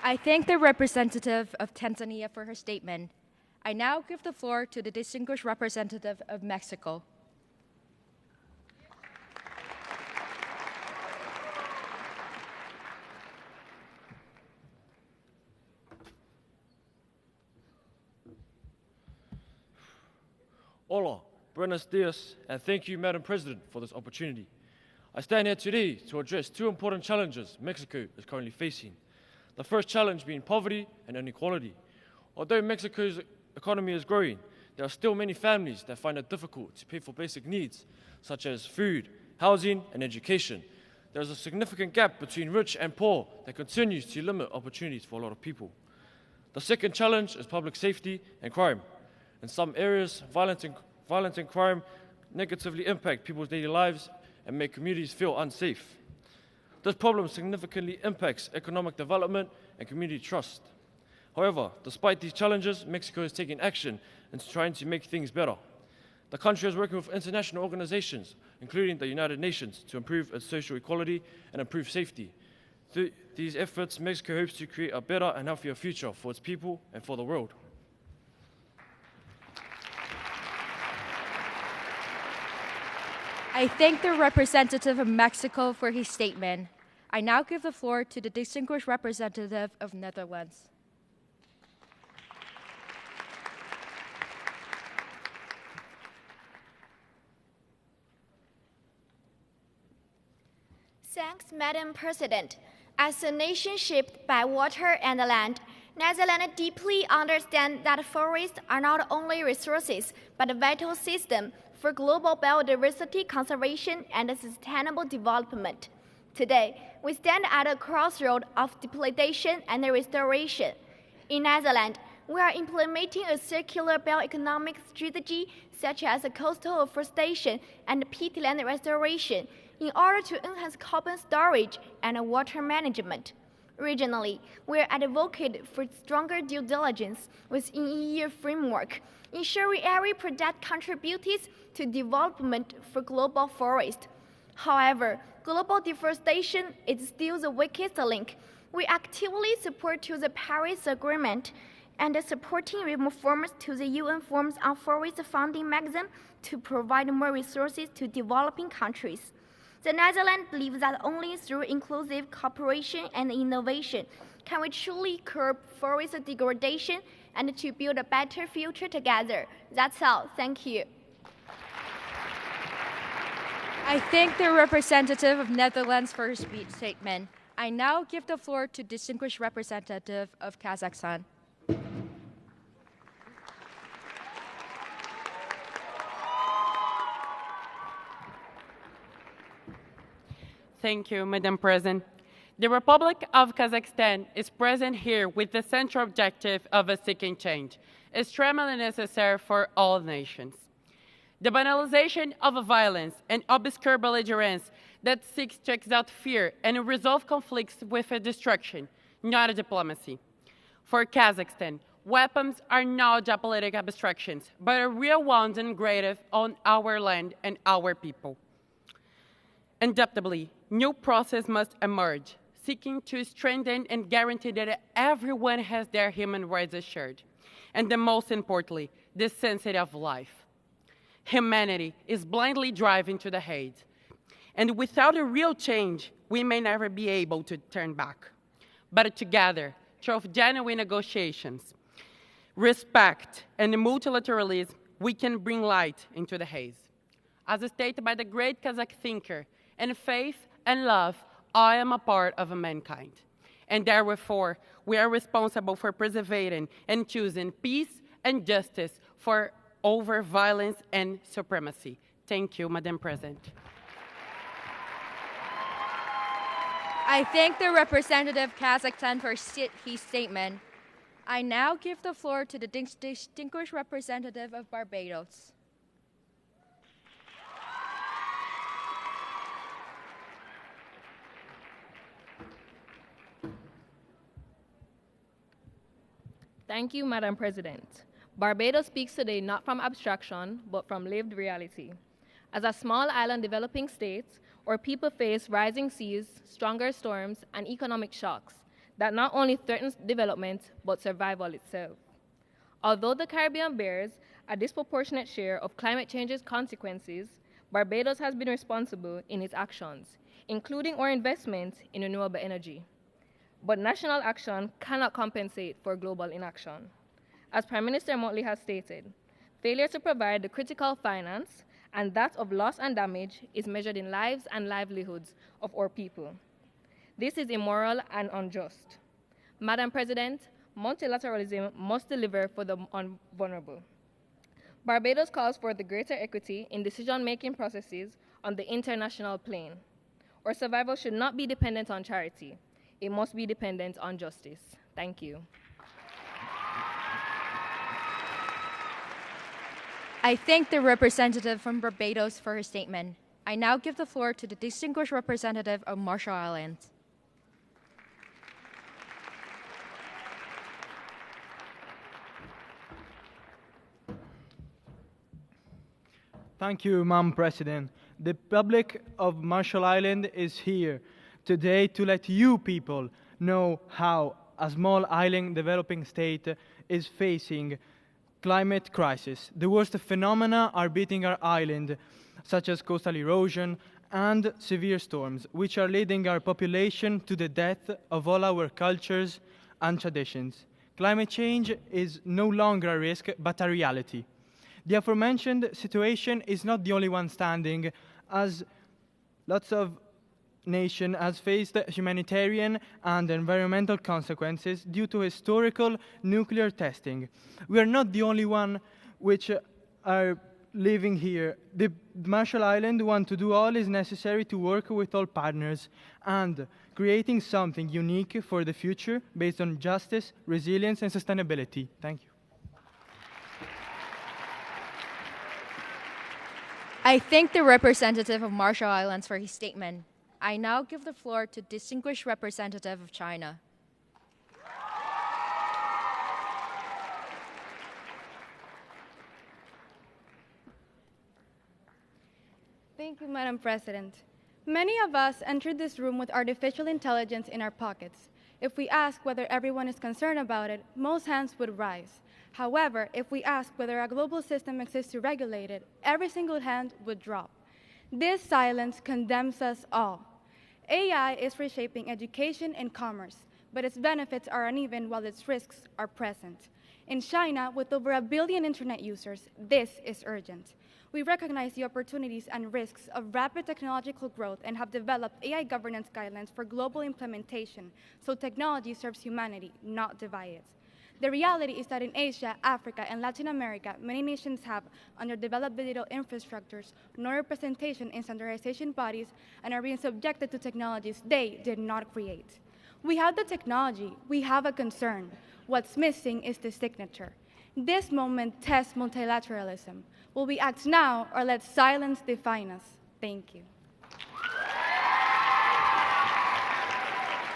I thank the representative of Tanzania for her statement. I now give the floor to the distinguished representative of Mexico. Hola, buenos dias, and thank you, Madam President, for this opportunity. I stand here today to address two important challenges Mexico is currently facing. The first challenge being poverty and inequality. Although Mexico's economy is growing, there are still many families that find it difficult to pay for basic needs, such as food, housing, and education. There is a significant gap between rich and poor that continues to limit opportunities for a lot of people. The second challenge is public safety and crime. In some areas, violence and crime negatively impact people's daily lives and make communities feel unsafe. This problem significantly impacts economic development and community trust. However, despite these challenges, Mexico is taking action and trying to make things better. The country is working with international organizations, including the United Nations, to improve its social equality and improve safety. Through these efforts, Mexico hopes to create a better and healthier future for its people and for the world. I thank the representative of Mexico for his statement. I now give the floor to the distinguished representative of Netherlands. Thanks, Madam President. As a nation shaped by water and land, Netherlands deeply understands that forests are not only resources, but a vital system for global biodiversity conservation and sustainable development. Today, we stand at a crossroad of depletion and restoration. In Netherlands, we are implementing a circular bioeconomic strategy such as coastal afforestation and peatland restoration in order to enhance carbon storage and water management. Regionally, we are advocating for stronger due diligence within EU framework, ensuring every product contributes to development for global forest. However, global deforestation is still the weakest link. We actively support to the Paris Agreement and supporting reforms to the UN forms on forest funding mechanism to provide more resources to developing countries. The Netherlands believes that only through inclusive cooperation and innovation can we truly curb forest degradation and to build a better future together. That's all. Thank you. I thank the representative of Netherlands for his statement. I now give the floor to distinguished representative of Kazakhstan. Thank you, Madam President. The Republic of Kazakhstan is present here with the central objective of seeking change, extremely necessary for all nations. The banalization of violence and obscure belligerence that seeks to exalt fear and resolve conflicts with a destruction, not a diplomacy. For Kazakhstan, weapons are not geopolitical abstractions, but a real ones engraven on our land and our people. Indubitably, new process must emerge, seeking to strengthen and guarantee that everyone has their human rights assured, and the most importantly, the sanctity of life. Humanity is blindly driving to the hate, And without a real change, we may never be able to turn back. But together, through genuine negotiations, respect, and multilateralism, we can bring light into the haze. As stated by the great Kazakh thinker, in faith and love, I am a part of mankind. And therefore, we are responsible for preserving and choosing peace and justice over violence and supremacy. Thank you, Madam President. I thank the representative of Kazakhstan for his statement. I now give the floor to the distinguished representative of Barbados. Thank you, Madam President. Barbados speaks today not from abstraction, but from lived reality. As a small island developing state, our people face rising seas, stronger storms, and economic shocks that not only threaten development, but survival itself. Although the Caribbean bears a disproportionate share of climate change's consequences, Barbados has been responsible in its actions, including our investment in renewable energy. But national action cannot compensate for global inaction. As Prime Minister Motley has stated, failure to provide the critical finance and that of loss and damage is measured in lives and livelihoods of our people. This is immoral and unjust. Madam President, multilateralism must deliver for the vulnerable. Barbados calls for the greater equity in decision-making processes on the international plane. Our survival should not be dependent on charity. It must be dependent on justice. Thank you. I thank the representative from Barbados for her statement. I now give the floor to the distinguished representative of Marshall Islands. Thank you, Madam President. The public of Marshall Island is here today to let you people know how a small island developing state is facing climate crisis. The worst phenomena are beating our island, such as coastal erosion and severe storms, which are leading our population to the death of all our cultures and traditions. Climate change is no longer a risk, but a reality. The aforementioned situation is not the only one standing, as lots of nations have faced humanitarian and environmental consequences due to historical nuclear testing. We are not the only one which are living here. The Marshall Islands want to do all is necessary to work with all partners and creating something unique for the future based on justice, resilience, and sustainability. Thank you. I thank the representative of Marshall Islands for his statement. I now give the floor to distinguished representative of China. Thank you, Madam President. Many of us entered this room with artificial intelligence in our pockets. If we ask whether everyone is concerned about it, most hands would rise. However, if we ask whether a global system exists to regulate it, every single hand would drop. This silence condemns us all. AI is reshaping education and commerce, but its benefits are uneven while its risks are present. In China, with over 1 billion internet users, this is urgent. We recognize the opportunities and risks of rapid technological growth and have developed AI governance guidelines for global implementation so technology serves humanity, not divides it. The reality is that in Asia, Africa, and Latin America, many nations have underdeveloped digital infrastructures, no representation in standardization bodies, and are being subjected to technologies they did not create. We have the technology, we have a concern. What's missing is the signature. This moment tests multilateralism. Will we act now or let silence define us? Thank you.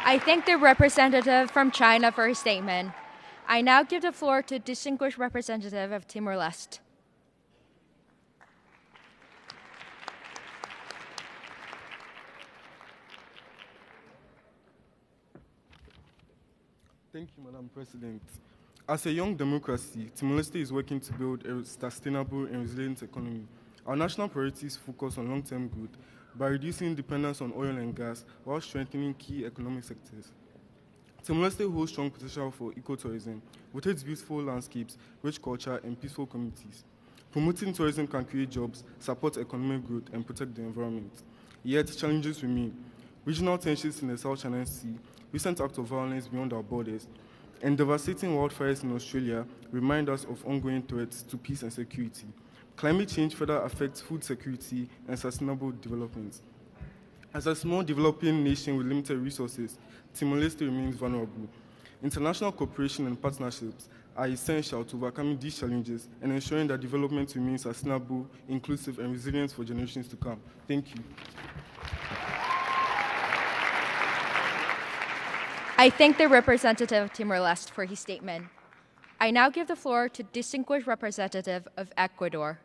I thank the representative from China for his statement. I now give the floor to distinguished representative of Timor-Leste. Thank you, Madam President. As a young democracy, Timor-Leste is working to build a sustainable and resilient economy. Our national priorities focus on long-term growth, by reducing dependence on oil and gas while strengthening key economic sectors. Timor-Leste holds strong potential for ecotourism, with its beautiful landscapes, rich culture, and peaceful communities. Promoting tourism can create jobs, support economic growth, and protect the environment. Yet, challenges remain. Regional tensions in the South China Sea, recent acts of violence beyond our borders, and devastating wildfires in Australia remind us of ongoing threats to peace and security. Climate change further affects food security and sustainable development. As a small developing nation with limited resources, Timor-Leste remains vulnerable. International cooperation and partnerships are essential to overcoming these challenges and ensuring that development remains sustainable, inclusive, and resilient for generations to come. Thank you. I thank the representative of Timor-Leste for his statement. I now give the floor to distinguished representative of Ecuador.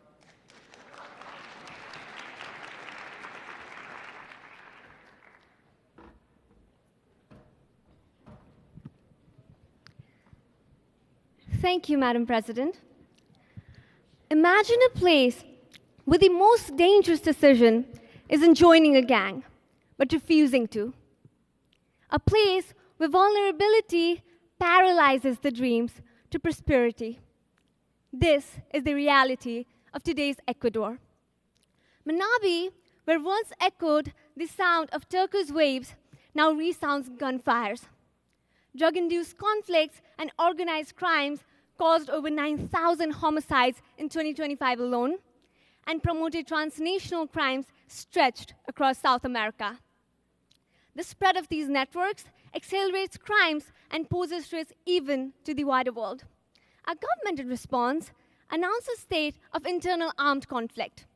Thank you, Madam President. Imagine a place where the most dangerous decision isn't joining a gang, but refusing to. A place where vulnerability paralyzes the dreams to prosperity. This is the reality of today's Ecuador. Manabi, where once echoed the sound of turquoise waves, now resounds gunfires. Drug-induced conflicts and organized crimes caused over 9,000 homicides in 2025 alone, and promoted transnational crimes stretched across South America. The spread of these networks accelerates crimes and poses risk even to the wider world. Our government, in response, announced a state of internal armed conflict,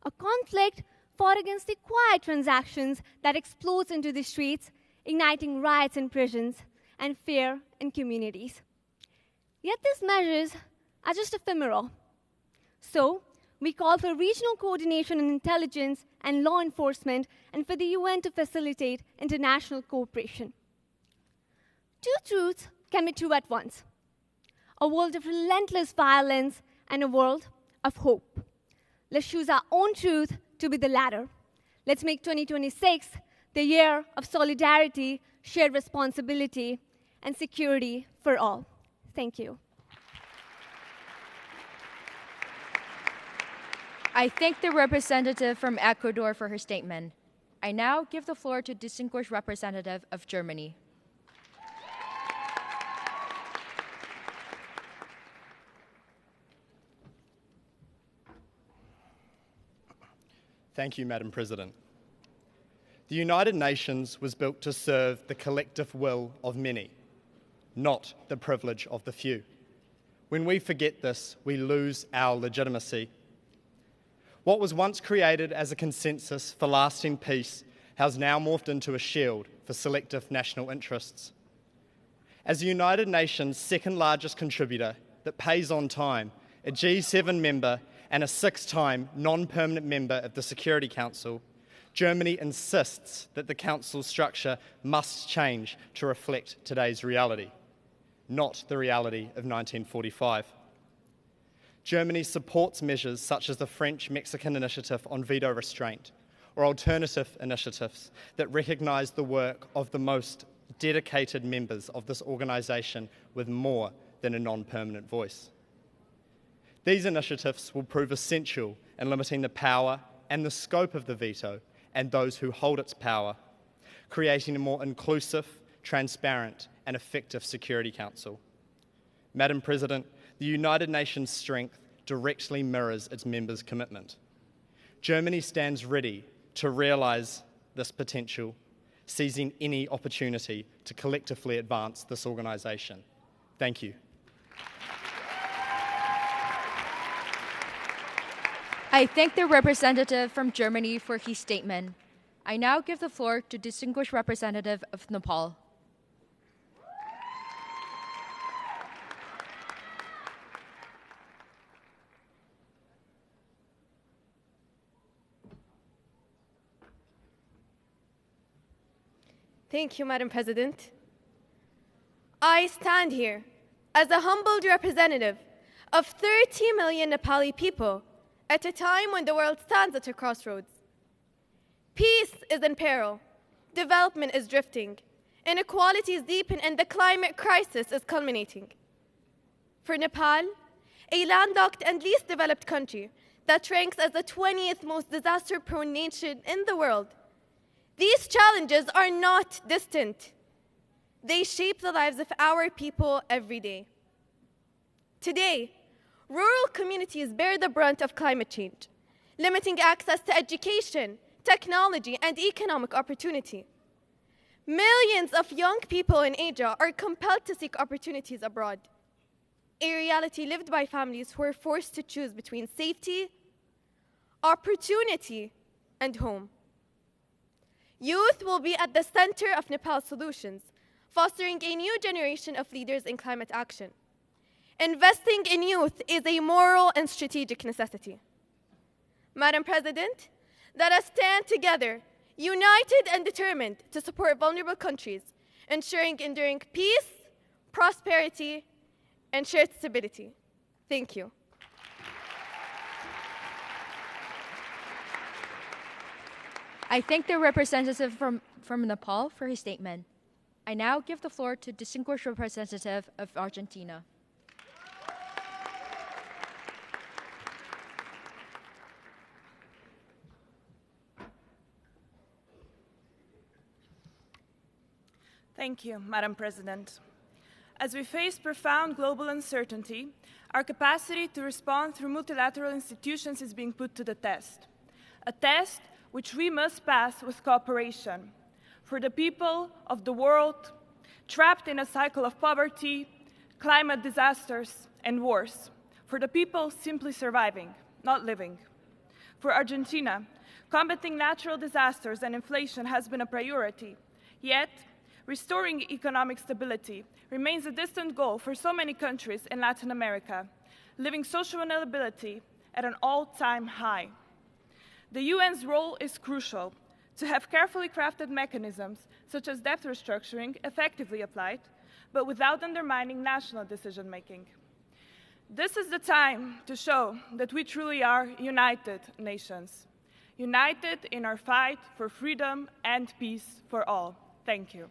a conflict fought against the quiet transactions that explodes into the streets, igniting riots in prisons and fear in communities. Yet these measures are just ephemeral. So, we call for regional coordination in intelligence and law enforcement and for the UN to facilitate international cooperation. Two truths can be true at once: a world of relentless violence and a world of hope. Let's choose our own truth to be the latter. Let's make 2026 the year of solidarity, shared responsibility, and security for all. Thank you. I thank the representative from Ecuador for her statement. I now give the floor to distinguished representative of Germany. Thank you, Madam President. The United Nations was built to serve the collective will of many, not the privilege of the few. When we forget this, we lose our legitimacy. What was once created as a consensus for lasting peace has now morphed into a shield for selective national interests. As the United Nations' second largest contributor that pays on time, a G7 member and a 6-time non-permanent member of the Security Council, Germany insists that the Council's structure must change to reflect today's reality, not the reality of 1945. Germany supports measures such as the French-Mexican Initiative on Veto Restraint, or alternative initiatives that recognise the work of the most dedicated members of this organisation with more than a non-permanent voice. These initiatives will prove essential in limiting the power and the scope of the veto and those who hold its power, creating a more inclusive, transparent, and effective Security Council. Madam President, the United Nations' strength directly mirrors its members' commitment. Germany stands ready to realise this potential, seizing any opportunity to collectively advance this organisation. Thank you. I thank the representative from Germany for his statement. I now give the floor to distinguished representative of Nepal. Thank you, Madam President. I stand here as a humbled representative of 30 million Nepali people at a time when the world stands at a crossroads. Peace is in peril. Development is drifting. Inequalities deepen and the climate crisis is culminating. For Nepal, a landlocked and least developed country that ranks as the 20th most disaster-prone nation in the world, these challenges are not distant. They shape the lives of our people every day. Today, rural communities bear the brunt of climate change, limiting access to education, technology, and economic opportunity. Millions of young people in Asia are compelled to seek opportunities abroad, a reality lived by families who are forced to choose between safety, opportunity, and home. Youth will be at the center of Nepal's solutions, fostering a new generation of leaders in climate action. Investing in youth is a moral and strategic necessity. Madam President, let us stand together, united and determined to support vulnerable countries, ensuring enduring peace, prosperity, and shared stability. Thank you. I thank the representative from Nepal for his statement. I now give the floor to distinguished representative of Argentina. Thank you, Madam President. As we face profound global uncertainty, our capacity to respond through multilateral institutions is being put to the test, a test which we must pass with cooperation for the people of the world trapped in a cycle of poverty, climate disasters, and wars, for the people simply surviving, not living. For Argentina, combating natural disasters and inflation has been a priority, yet restoring economic stability remains a distant goal for so many countries in Latin America, leaving social vulnerability at an all-time high. The UN's role is crucial to have carefully crafted mechanisms such as debt restructuring effectively applied, but without undermining national decision-making. This is the time to show that we truly are united nations, united in our fight for freedom and peace for all. Thank you.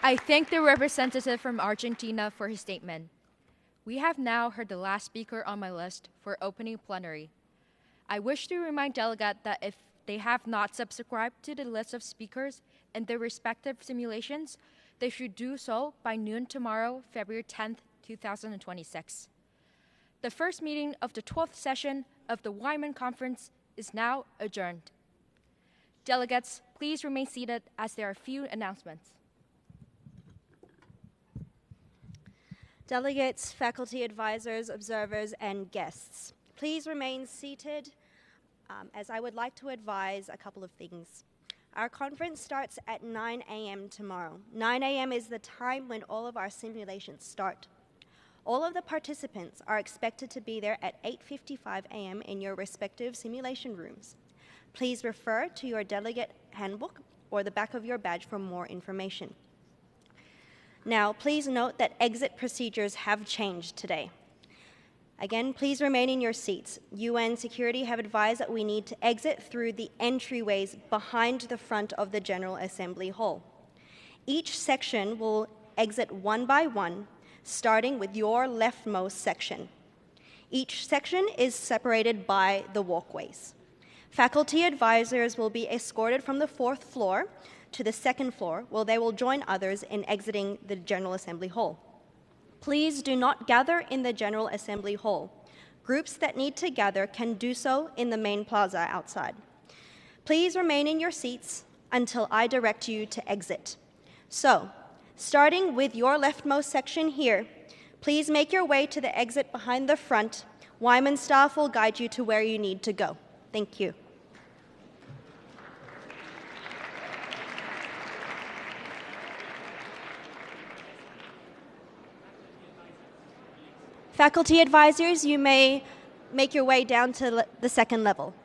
I thank the representative from Argentina for his statement. We have now heard the last speaker on my list for opening plenary. I wish to remind delegates that if they have not subscribed to the list of speakers in their respective simulations, they should do so by noon tomorrow, February 10th, 2026. The first meeting of the 12th session of the WIMUN conference is now adjourned. Delegates, please remain seated as there are a few announcements. Delegates, faculty advisors, observers, and guests, please remain seated as I would like to advise a couple of things. Our conference starts at 9 a.m. tomorrow. 9 a.m. is the time when all of our simulations start. All of the participants are expected to be there at 8:55 a.m. in your respective simulation rooms. Please refer to your delegate handbook or the back of your badge for more information. Now, please note that exit procedures have changed today. Again, please remain in your seats. UN security have advised that we need to exit through the entryways behind the front of the General Assembly Hall. Each section will exit one by one, starting with your leftmost section. Each section is separated by the walkways. Faculty advisors will be escorted from the 4th floor to the 2nd floor, where they will join others in exiting the General Assembly Hall. Please do not gather in the General Assembly Hall. Groups that need to gather can do so in the main plaza outside. Please remain in your seats until I direct you to exit. So, starting with your leftmost section here, please make your way to the exit behind the front. WIMUN staff will guide you to where you need to go. Thank you. Faculty advisors, you may make your way down to the 2nd level.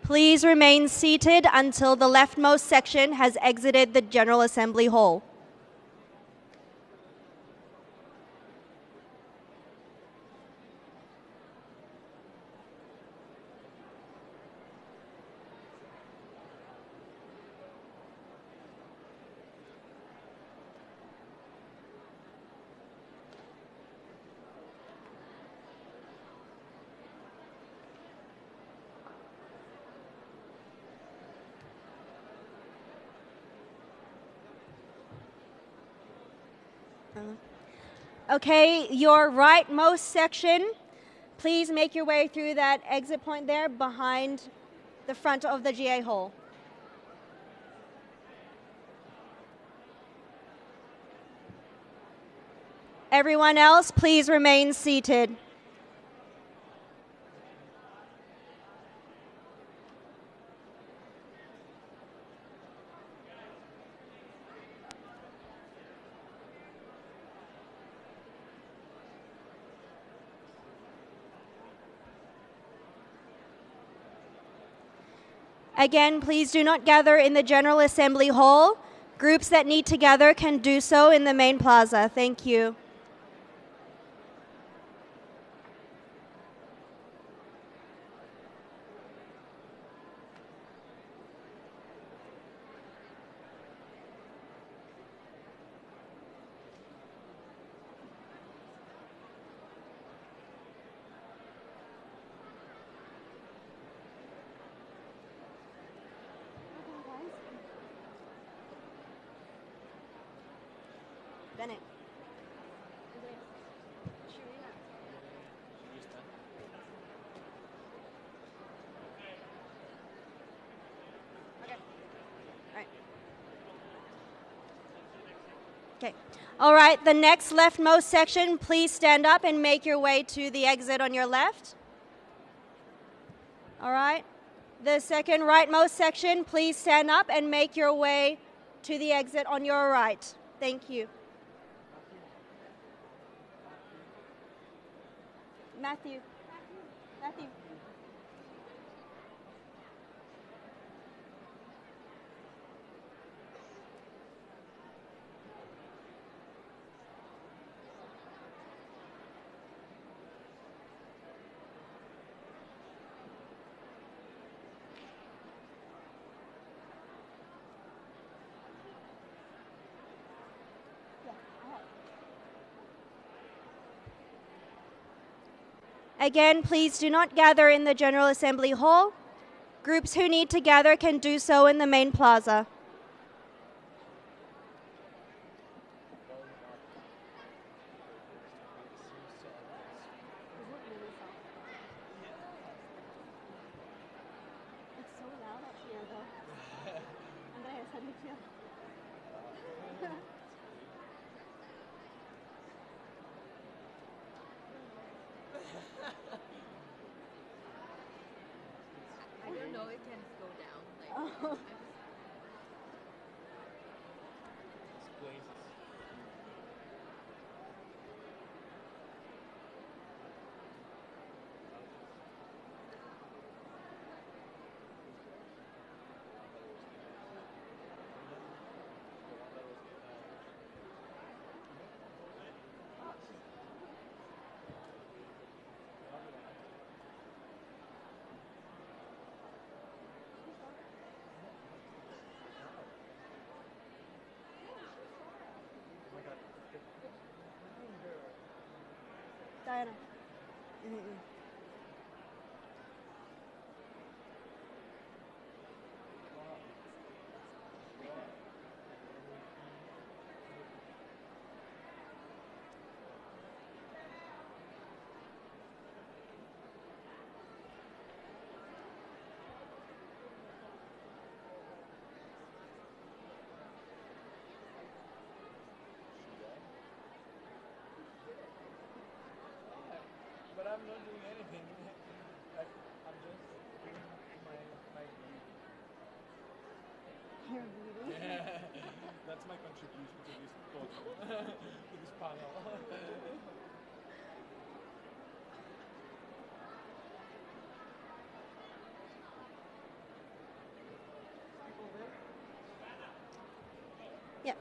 Please remain seated until the leftmost section has exited the General Assembly Hall. Okay, your rightmost section, please make your way through that exit point there behind the front of the GA hall. Everyone else, please remain seated. Again, please do not gather in the General Assembly Hall. Groups that need to gather can do so in the main plaza. Thank you. Bennett. Okay. All right, the next leftmost section, please stand up and make your way to the exit on your left. All right. The second rightmost section, please stand up and make your way to the exit on your right. Thank you. Matthew. Matthew. Again, please do not gather in the General Assembly Hall. Groups who need to gather can do so in the main plaza. I don't know, it can go down. Like, Diana. But I'm not doing anything. Like, I'm just doing my beauty. That's my contribution to this talk, to this panel. Yeah.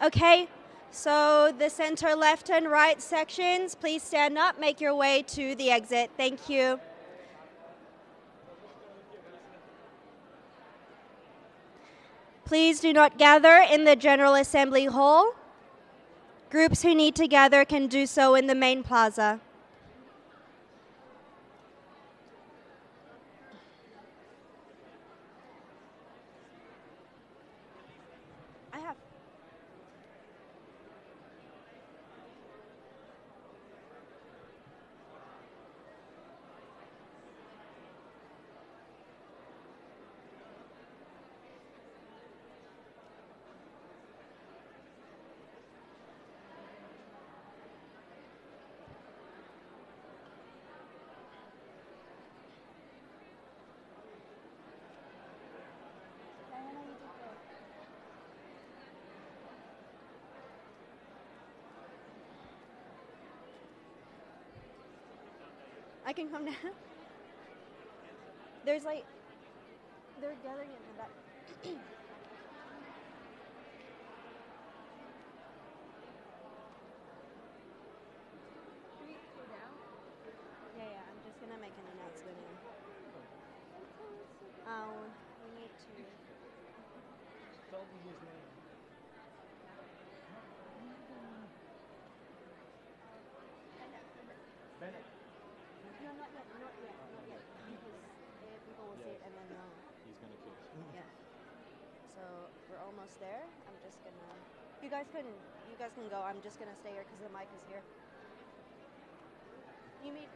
Okay. So the center, left, and right sections, please stand up, make your way to the exit. Thank you. Please do not gather in the General Assembly Hall. Groups who need to gather can do so in the main plaza. I have. I can come down. There's like, they're gathering in the back. Yeah, I'm just gonna make an announcement. We need to. Spell his name. Bennett. No, not yet. Because people will see it and then they'll. He's gonna kill us. Yeah. So we're almost there. I'm just gonna. You guys can go. I'm just gonna stay here because the mic is here. You mean?